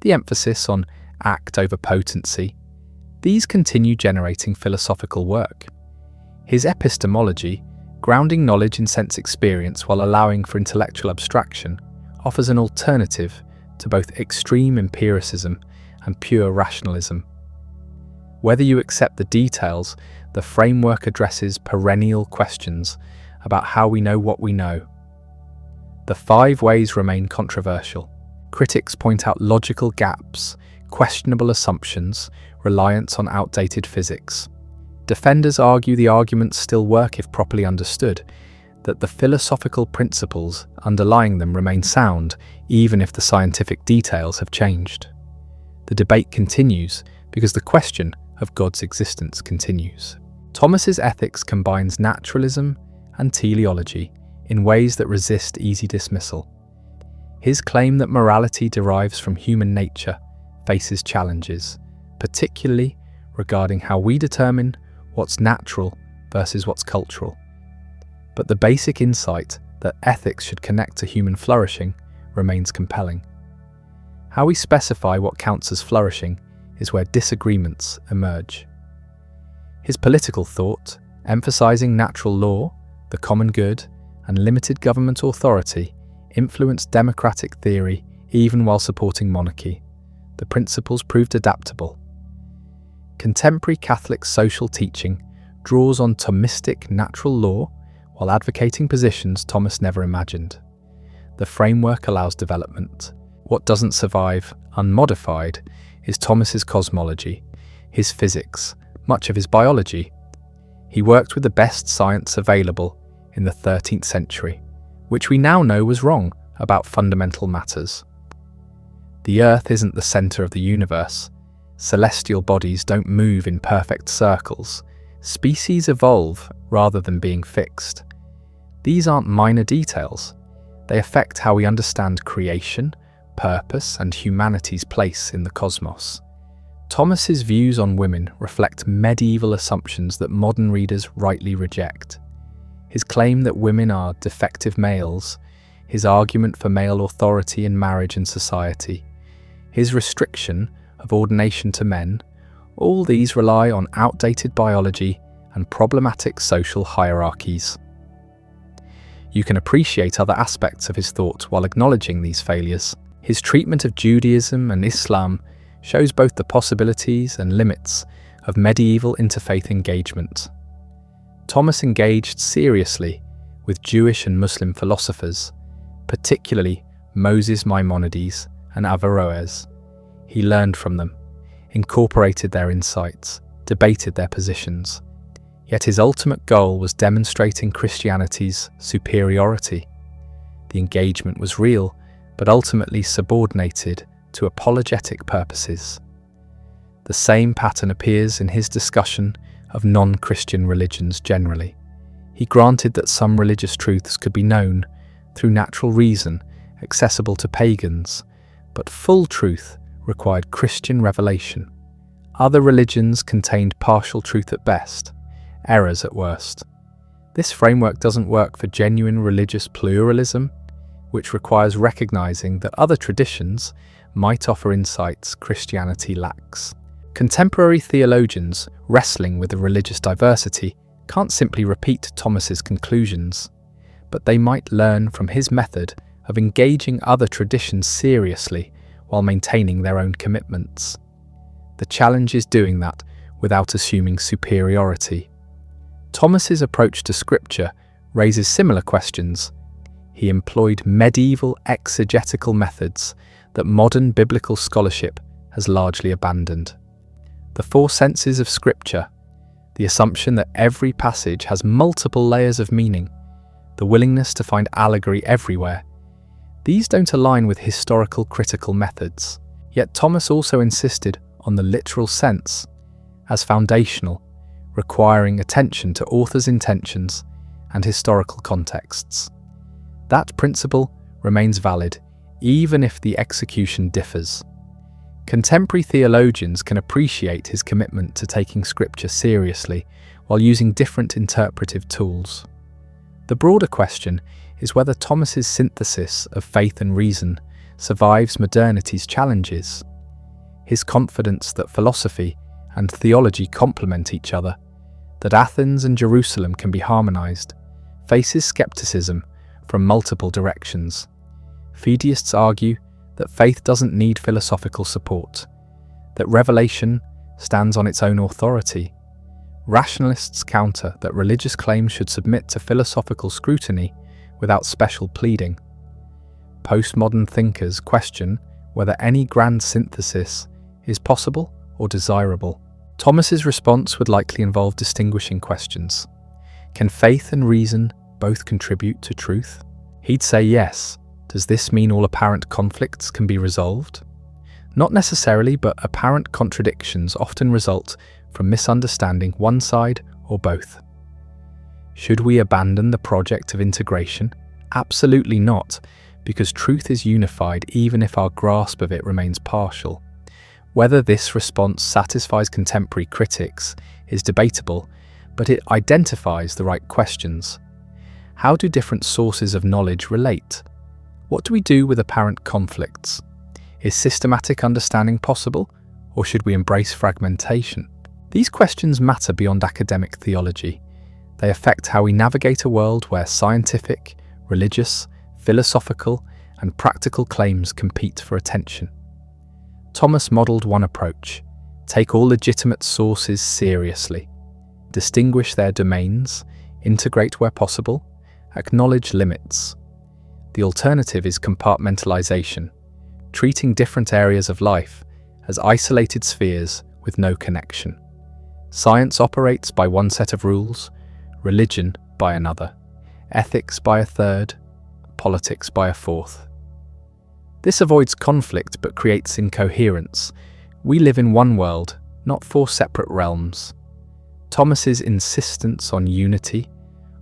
the emphasis on act over potency, these continue generating philosophical work. His epistemology, grounding knowledge in sense experience while allowing for intellectual abstraction, offers an alternative to both extreme empiricism and pure rationalism. Whether you accept the details, the framework addresses perennial questions about how we know what we know. The 5 ways remain controversial. Critics point out logical gaps, questionable assumptions, reliance on outdated physics. Defenders argue the arguments still work if properly understood, that the philosophical principles underlying them remain sound even if the scientific details have changed. The debate continues because the question of God's existence continues. Thomas's ethics combines naturalism and teleology in ways that resist easy dismissal. His claim that morality derives from human nature faces challenges, particularly regarding how we determine what's natural versus what's cultural. But the basic insight that ethics should connect to human flourishing remains compelling. How we specify what counts as flourishing is where disagreements emerge. His political thought, emphasizing natural law, the common good, and limited government authority, influenced democratic theory even while supporting monarchy. The principles proved adaptable. Contemporary Catholic social teaching draws on Thomistic natural law while advocating positions Thomas never imagined. The framework allows development. What doesn't survive unmodified is Thomas's cosmology, his physics, much of his biology. He worked with the best science available in the 13th century, which we now know was wrong about fundamental matters. The Earth isn't the center of the universe. Celestial bodies don't move in perfect circles. Species evolve rather than being fixed. These aren't minor details. They affect how we understand creation, purpose, and humanity's place in the cosmos. Thomas's views on women reflect medieval assumptions that modern readers rightly reject. His claim that women are defective males, his argument for male authority in marriage and society, his restriction of ordination to men, all these rely on outdated biology and problematic social hierarchies. You can appreciate other aspects of his thought while acknowledging these failures. His treatment of Judaism and Islam shows both the possibilities and limits of medieval interfaith engagement. Thomas engaged seriously with Jewish and Muslim philosophers, particularly Moses Maimonides and Averroes. He learned from them, incorporated their insights, debated their positions. Yet his ultimate goal was demonstrating Christianity's superiority. The engagement was real, but ultimately subordinated to apologetic purposes. The same pattern appears in his discussion of non-Christian religions generally. He granted that some religious truths could be known through natural reason, accessible to pagans, but full truth required Christian revelation. Other religions contained partial truth at best, errors at worst. This framework doesn't work for genuine religious pluralism, which requires recognizing that other traditions might offer insights Christianity lacks. Contemporary theologians wrestling with the religious diversity can't simply repeat Thomas's conclusions, but they might learn from his method of engaging other traditions seriously while maintaining their own commitments. The challenge is doing that without assuming superiority. Thomas's approach to scripture raises similar questions. He employed medieval exegetical methods that modern biblical scholarship has largely abandoned. The 4 senses of scripture, the assumption that every passage has multiple layers of meaning, the willingness to find allegory everywhere, these don't align with historical critical methods. Yet Thomas also insisted on the literal sense as foundational, requiring attention to authors' intentions and historical contexts. That principle remains valid even if the execution differs. Contemporary theologians can appreciate his commitment to taking scripture seriously while using different interpretive tools. The broader question is whether Thomas's synthesis of faith and reason survives modernity's challenges. His confidence that philosophy and theology complement each other, that Athens and Jerusalem can be harmonized, faces skepticism from multiple directions. Fideists argue that faith doesn't need philosophical support, that revelation stands on its own authority. Rationalists counter that religious claims should submit to philosophical scrutiny without special pleading. Postmodern thinkers question whether any grand synthesis is possible or desirable. Thomas's response would likely involve distinguishing questions. Can faith and reason both contribute to truth? He'd say yes. Does this mean all apparent conflicts can be resolved? Not necessarily, but apparent contradictions often result from misunderstanding one side or both. Should we abandon the project of integration? Absolutely not, because truth is unified even if our grasp of it remains partial. Whether this response satisfies contemporary critics is debatable, but it identifies the right questions. How do different sources of knowledge relate? What do we do with apparent conflicts? Is systematic understanding possible, or should we embrace fragmentation? These questions matter beyond academic theology. They affect how we navigate a world where scientific, religious, philosophical, and practical claims compete for attention. Thomas modelled one approach: take all legitimate sources seriously, distinguish their domains, integrate where possible, acknowledge limits. The alternative is compartmentalization, treating different areas of life as isolated spheres with no connection. Science operates by one set of rules, religion by another, ethics by a third, politics by a fourth. This avoids conflict but creates incoherence. We live in one world, not four separate realms. Thomas's insistence on unity,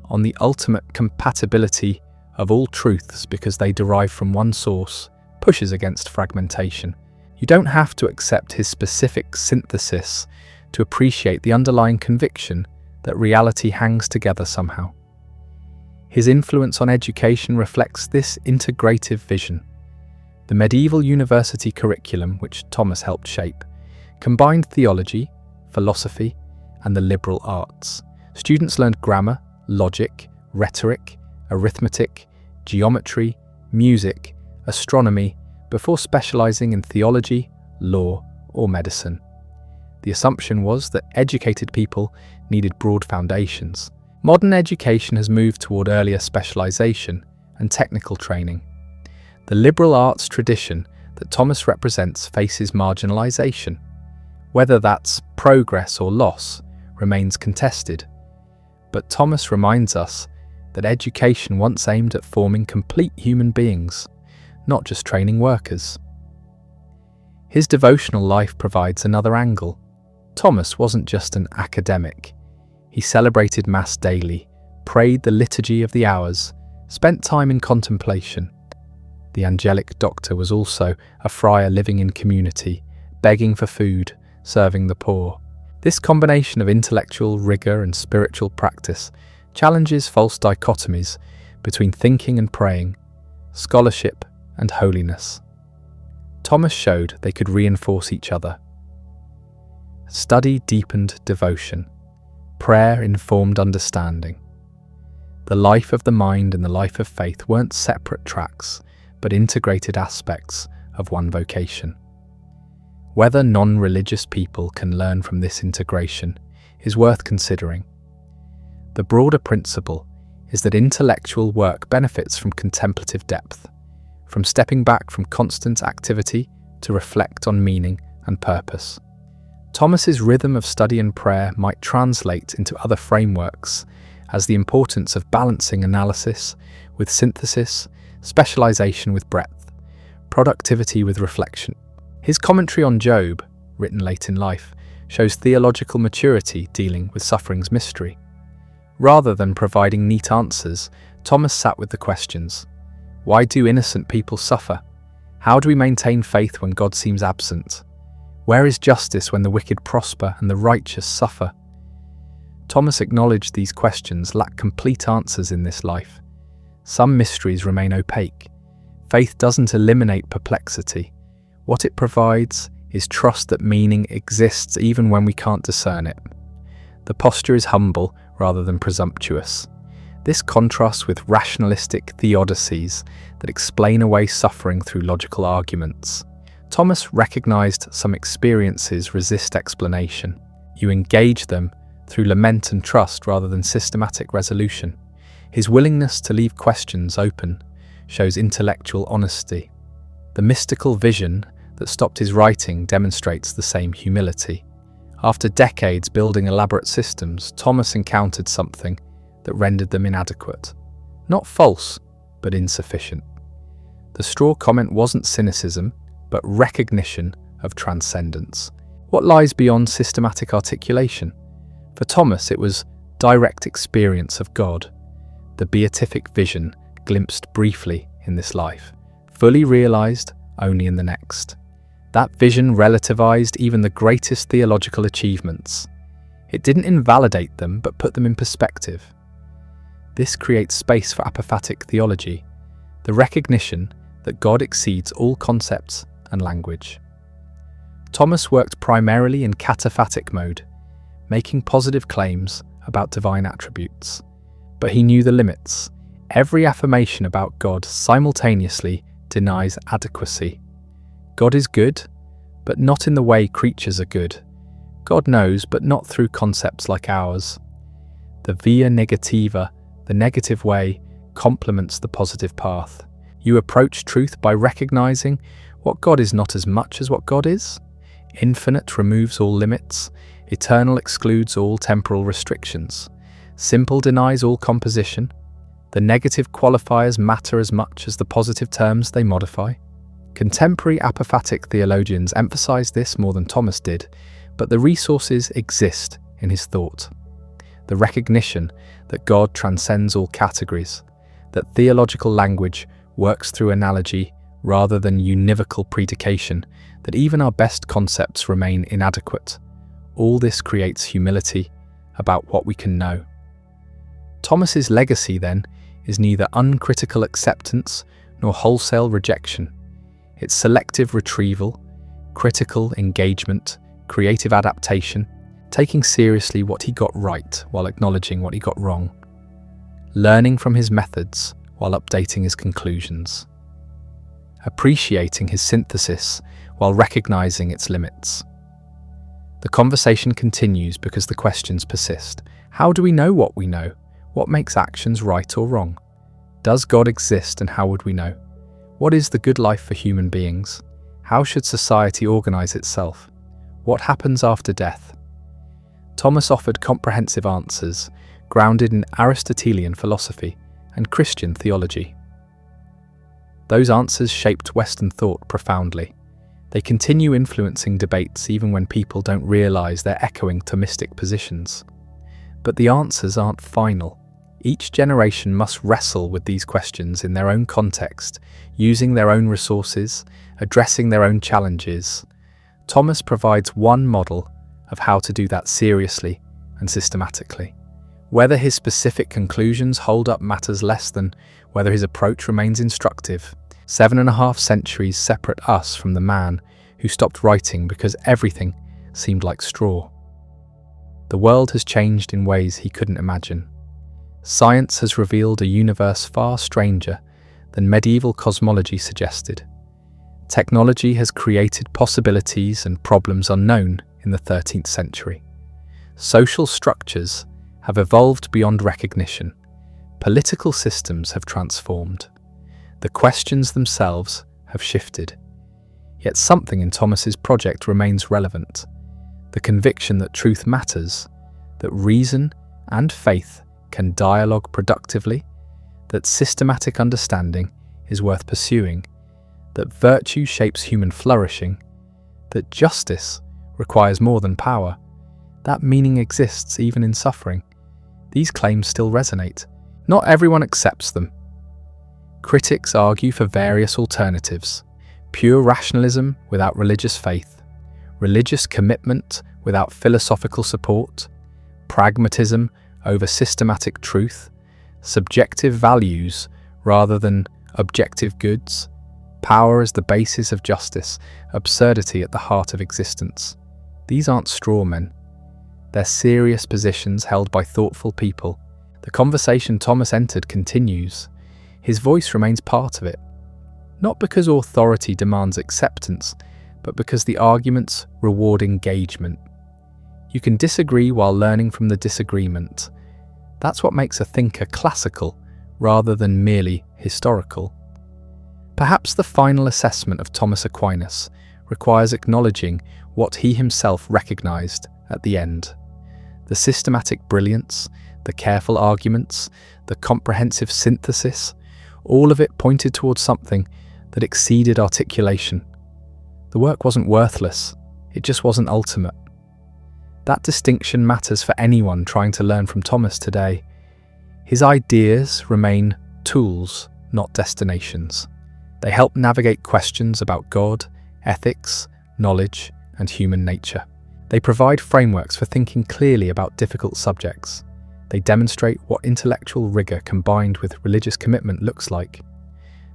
on the ultimate compatibility of all truths because they derive from one source, pushes against fragmentation. You don't have to accept his specific synthesis to appreciate the underlying conviction that reality hangs together somehow. His influence on education reflects this integrative vision. The medieval university curriculum, which Thomas helped shape, combined theology, philosophy, and the liberal arts. Students learned grammar, logic, rhetoric, arithmetic, geometry, music, astronomy, before specializing in theology, law, or medicine. The assumption was that educated people needed broad foundations. Modern education has moved toward earlier specialization and technical training. The liberal arts tradition that Thomas represents faces marginalization. Whether that's progress or loss remains contested. But Thomas reminds us that education once aimed at forming complete human beings, not just training workers. His devotional life provides another angle. Thomas wasn't just an academic. He celebrated Mass daily, prayed the liturgy of the hours, spent time in contemplation. The angelic doctor was also a friar living in community, begging for food, serving the poor. This combination of intellectual rigor and spiritual practice challenges false dichotomies between thinking and praying, scholarship and holiness. Thomas showed they could reinforce each other. Study deepened devotion. Prayer informed understanding. The life of the mind and the life of faith weren't separate tracks, but integrated aspects of one vocation. Whether non-religious people can learn from this integration is worth considering. The broader principle is that intellectual work benefits from contemplative depth, from stepping back from constant activity to reflect on meaning and purpose. Thomas's rhythm of study and prayer might translate into other frameworks as the importance of balancing analysis with synthesis, specialization with breadth, productivity with reflection. His commentary on Job, written late in life, shows theological maturity dealing with suffering's mystery. Rather than providing neat answers, Thomas sat with the questions. Why do innocent people suffer? How do we maintain faith when God seems absent? Where is justice when the wicked prosper and the righteous suffer? Thomas acknowledged these questions lack complete answers in this life. Some mysteries remain opaque. Faith doesn't eliminate perplexity. What it provides is trust that meaning exists even when we can't discern it. The posture is humble rather than presumptuous. This contrasts with rationalistic theodicies that explain away suffering through logical arguments. Thomas recognized some experiences resist explanation. You engage them through lament and trust rather than systematic resolution. His willingness to leave questions open shows intellectual honesty. The mystical vision that stopped his writing demonstrates the same humility. After decades building elaborate systems, Thomas encountered something that rendered them inadequate. Not false, but insufficient. The straw comment wasn't cynicism, but recognition of transcendence. What lies beyond systematic articulation? For Thomas, it was direct experience of God, the beatific vision glimpsed briefly in this life, fully realized only in the next. That vision relativized even the greatest theological achievements. It didn't invalidate them, but put them in perspective. This creates space for apophatic theology, the recognition that God exceeds all concepts and language. Thomas worked primarily in cataphatic mode, making positive claims about divine attributes. But he knew the limits. Every affirmation about God simultaneously denies adequacy. God is good, but not in the way creatures are good. God knows, but not through concepts like ours. The via negativa, the negative way, complements the positive path. You approach truth by recognizing what God is not as much as what God is. Infinite removes all limits. Eternal excludes all temporal restrictions. Simple denies all composition. The negative qualifiers matter as much as the positive terms they modify. Contemporary apophatic theologians emphasize this more than Thomas did, but the resources exist in his thought. The recognition that God transcends all categories, that theological language works through analogy rather than univocal predication, that even our best concepts remain inadequate. All this creates humility about what we can know. Thomas's legacy, then, is neither uncritical acceptance nor wholesale rejection. It's selective retrieval, critical engagement, creative adaptation, taking seriously what he got right while acknowledging what he got wrong, learning from his methods while updating his conclusions, appreciating his synthesis while recognizing its limits. The conversation continues because the questions persist. How do we know what we know? What makes actions right or wrong? Does God exist, and how would we know? What is the good life for human beings? How should society organize itself? What happens after death? Thomas offered comprehensive answers, grounded in Aristotelian philosophy and Christian theology. Those answers shaped Western thought profoundly. They continue influencing debates even when people don't realize they're echoing Thomistic positions. But the answers aren't final. Each generation must wrestle with these questions in their own context, using their own resources, addressing their own challenges. Thomas provides one model of how to do that seriously and systematically. Whether his specific conclusions hold up matters less than whether his approach remains instructive. 7.5 centuries separate us from the man who stopped writing because everything seemed like straw. The world has changed in ways he couldn't imagine. Science has revealed a universe far stranger than medieval cosmology suggested. Technology has created possibilities and problems unknown in the 13th century. Social structures have evolved beyond recognition. Political systems have transformed. The questions themselves have shifted. Yet something in Thomas's project remains relevant. The conviction that truth matters, that reason and faith can dialogue productively, that systematic understanding is worth pursuing, that virtue shapes human flourishing, that justice requires more than power, that meaning exists even in suffering. These claims still resonate. Not everyone accepts them. Critics argue for various alternatives: pure rationalism without religious faith, religious commitment without philosophical support, pragmatism over systematic truth, subjective values rather than objective goods, power as the basis of justice, absurdity at the heart of existence. These aren't straw men. They're serious positions held by thoughtful people. The conversation Thomas entered continues. His voice remains part of it. Not because authority demands acceptance, but because the arguments reward engagement. You can disagree while learning from the disagreement. That's what makes a thinker classical, rather than merely historical. Perhaps the final assessment of Thomas Aquinas requires acknowledging what he himself recognized at the end. The systematic brilliance, the careful arguments, the comprehensive synthesis, all of it pointed towards something that exceeded articulation. The work wasn't worthless, it just wasn't ultimate. That distinction matters for anyone trying to learn from Thomas today. His ideas remain tools, not destinations. They help navigate questions about God, ethics, knowledge, and human nature. They provide frameworks for thinking clearly about difficult subjects. They demonstrate what intellectual rigor combined with religious commitment looks like.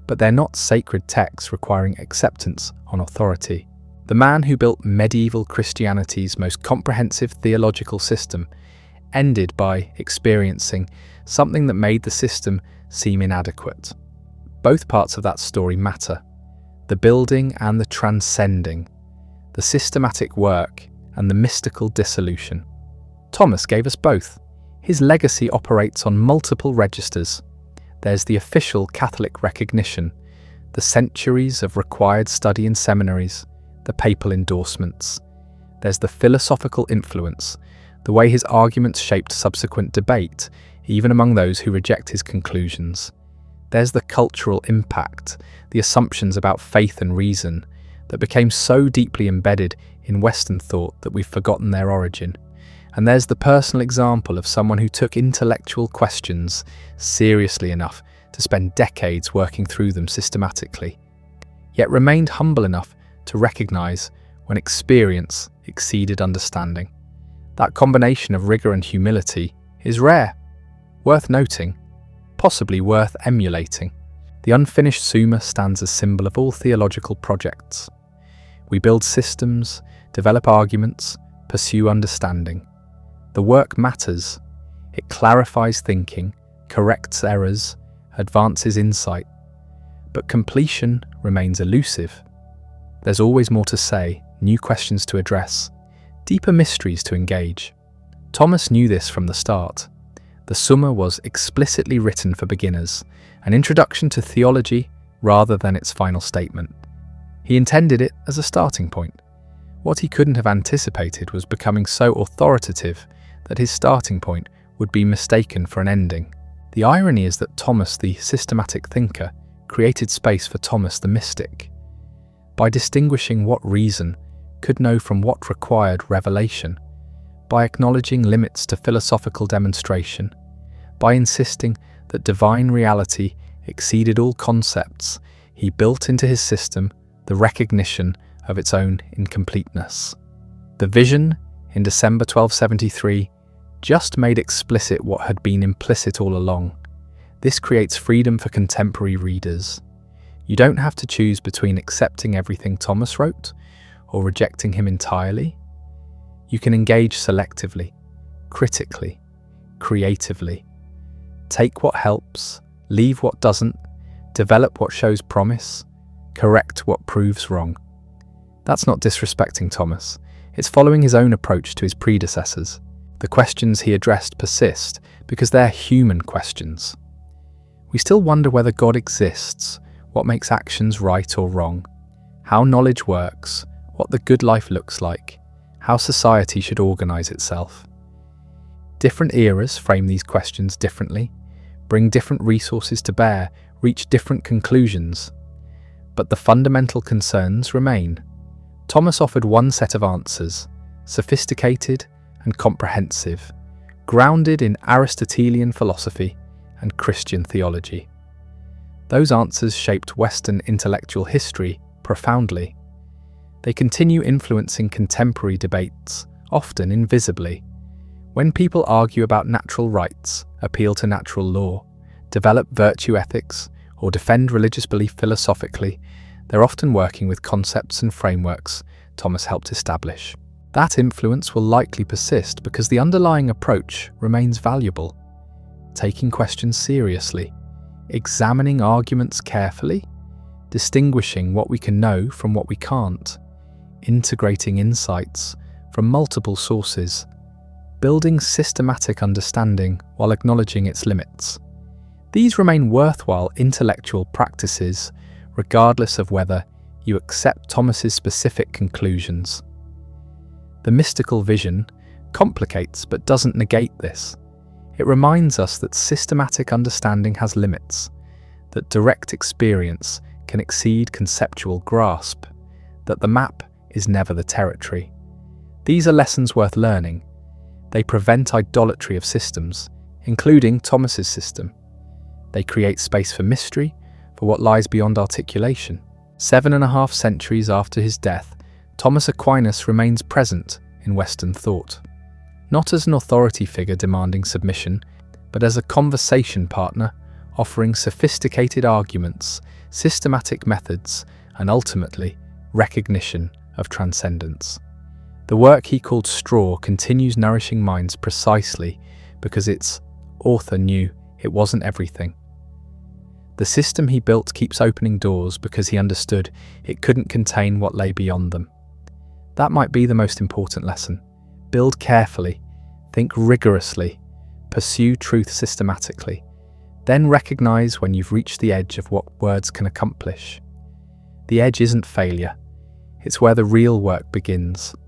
But they're not sacred texts requiring acceptance on authority. The man who built medieval Christianity's most comprehensive theological system ended by experiencing something that made the system seem inadequate. Both parts of that story matter: the building and the transcending, the systematic work and the mystical dissolution. Thomas gave us both. His legacy operates on multiple registers. There's the official Catholic recognition, the centuries of required study in seminaries, the papal endorsements. There's the philosophical influence, the way his arguments shaped subsequent debate, even among those who reject his conclusions. There's the cultural impact, the assumptions about faith and reason that became so deeply embedded in Western thought that we've forgotten their origin. And there's the personal example of someone who took intellectual questions seriously enough to spend decades working through them systematically, yet remained humble enough to recognize when experience exceeded understanding. That combination of rigor and humility is rare, worth noting, possibly worth emulating. The unfinished Summa stands as symbol of all theological projects. We build systems, develop arguments, pursue understanding. The work matters. It clarifies thinking, corrects errors, advances insight. But completion remains elusive. There's always more to say, new questions to address, deeper mysteries to engage. Thomas knew this from the start. The Summa was explicitly written for beginners, an introduction to theology rather than its final statement. He intended it as a starting point. What he couldn't have anticipated was becoming so authoritative that his starting point would be mistaken for an ending. The irony is that Thomas, the systematic thinker, created space for Thomas the mystic. By distinguishing what reason could know from what required revelation, by acknowledging limits to philosophical demonstration, by insisting that divine reality exceeded all concepts, he built into his system the recognition of its own incompleteness. The vision, in December 1273, just made explicit what had been implicit all along. This creates freedom for contemporary readers. You don't have to choose between accepting everything Thomas wrote or rejecting him entirely. You can engage selectively, critically, creatively. Take what helps, leave what doesn't, develop what shows promise, correct what proves wrong. That's not disrespecting Thomas. It's following his own approach to his predecessors. The questions he addressed persist because they're human questions. We still wonder whether God exists, what makes actions right or wrong, how knowledge works, what the good life looks like, how society should organize itself. Different eras frame these questions differently, bring different resources to bear, reach different conclusions. But the fundamental concerns remain. Thomas offered one set of answers, sophisticated and comprehensive, grounded in Aristotelian philosophy and Christian theology. Those answers shaped Western intellectual history profoundly. They continue influencing contemporary debates, often invisibly. When people argue about natural rights, appeal to natural law, develop virtue ethics, or defend religious belief philosophically, they're often working with concepts and frameworks Thomas helped establish. That influence will likely persist because the underlying approach remains valuable. Taking questions seriously, examining arguments carefully, distinguishing what we can know from what we can't, integrating insights from multiple sources, building systematic understanding while acknowledging its limits. These remain worthwhile intellectual practices regardless of whether you accept Thomas's specific conclusions. The mystical vision complicates but doesn't negate this. It reminds us that systematic understanding has limits, that direct experience can exceed conceptual grasp, that the map is never the territory. These are lessons worth learning. They prevent idolatry of systems, including Thomas's system. They create space for mystery, for what lies beyond articulation. 7.5 centuries after his death, Thomas Aquinas remains present in Western thought. Not as an authority figure demanding submission, but as a conversation partner offering sophisticated arguments, systematic methods, and ultimately, recognition of transcendence. The work he called Straw continues nourishing minds precisely because its author knew it wasn't everything. The system he built keeps opening doors because he understood it couldn't contain what lay beyond them. That might be the most important lesson. Build carefully, think rigorously, pursue truth systematically, then recognize when you've reached the edge of what words can accomplish. The edge isn't failure, it's where the real work begins.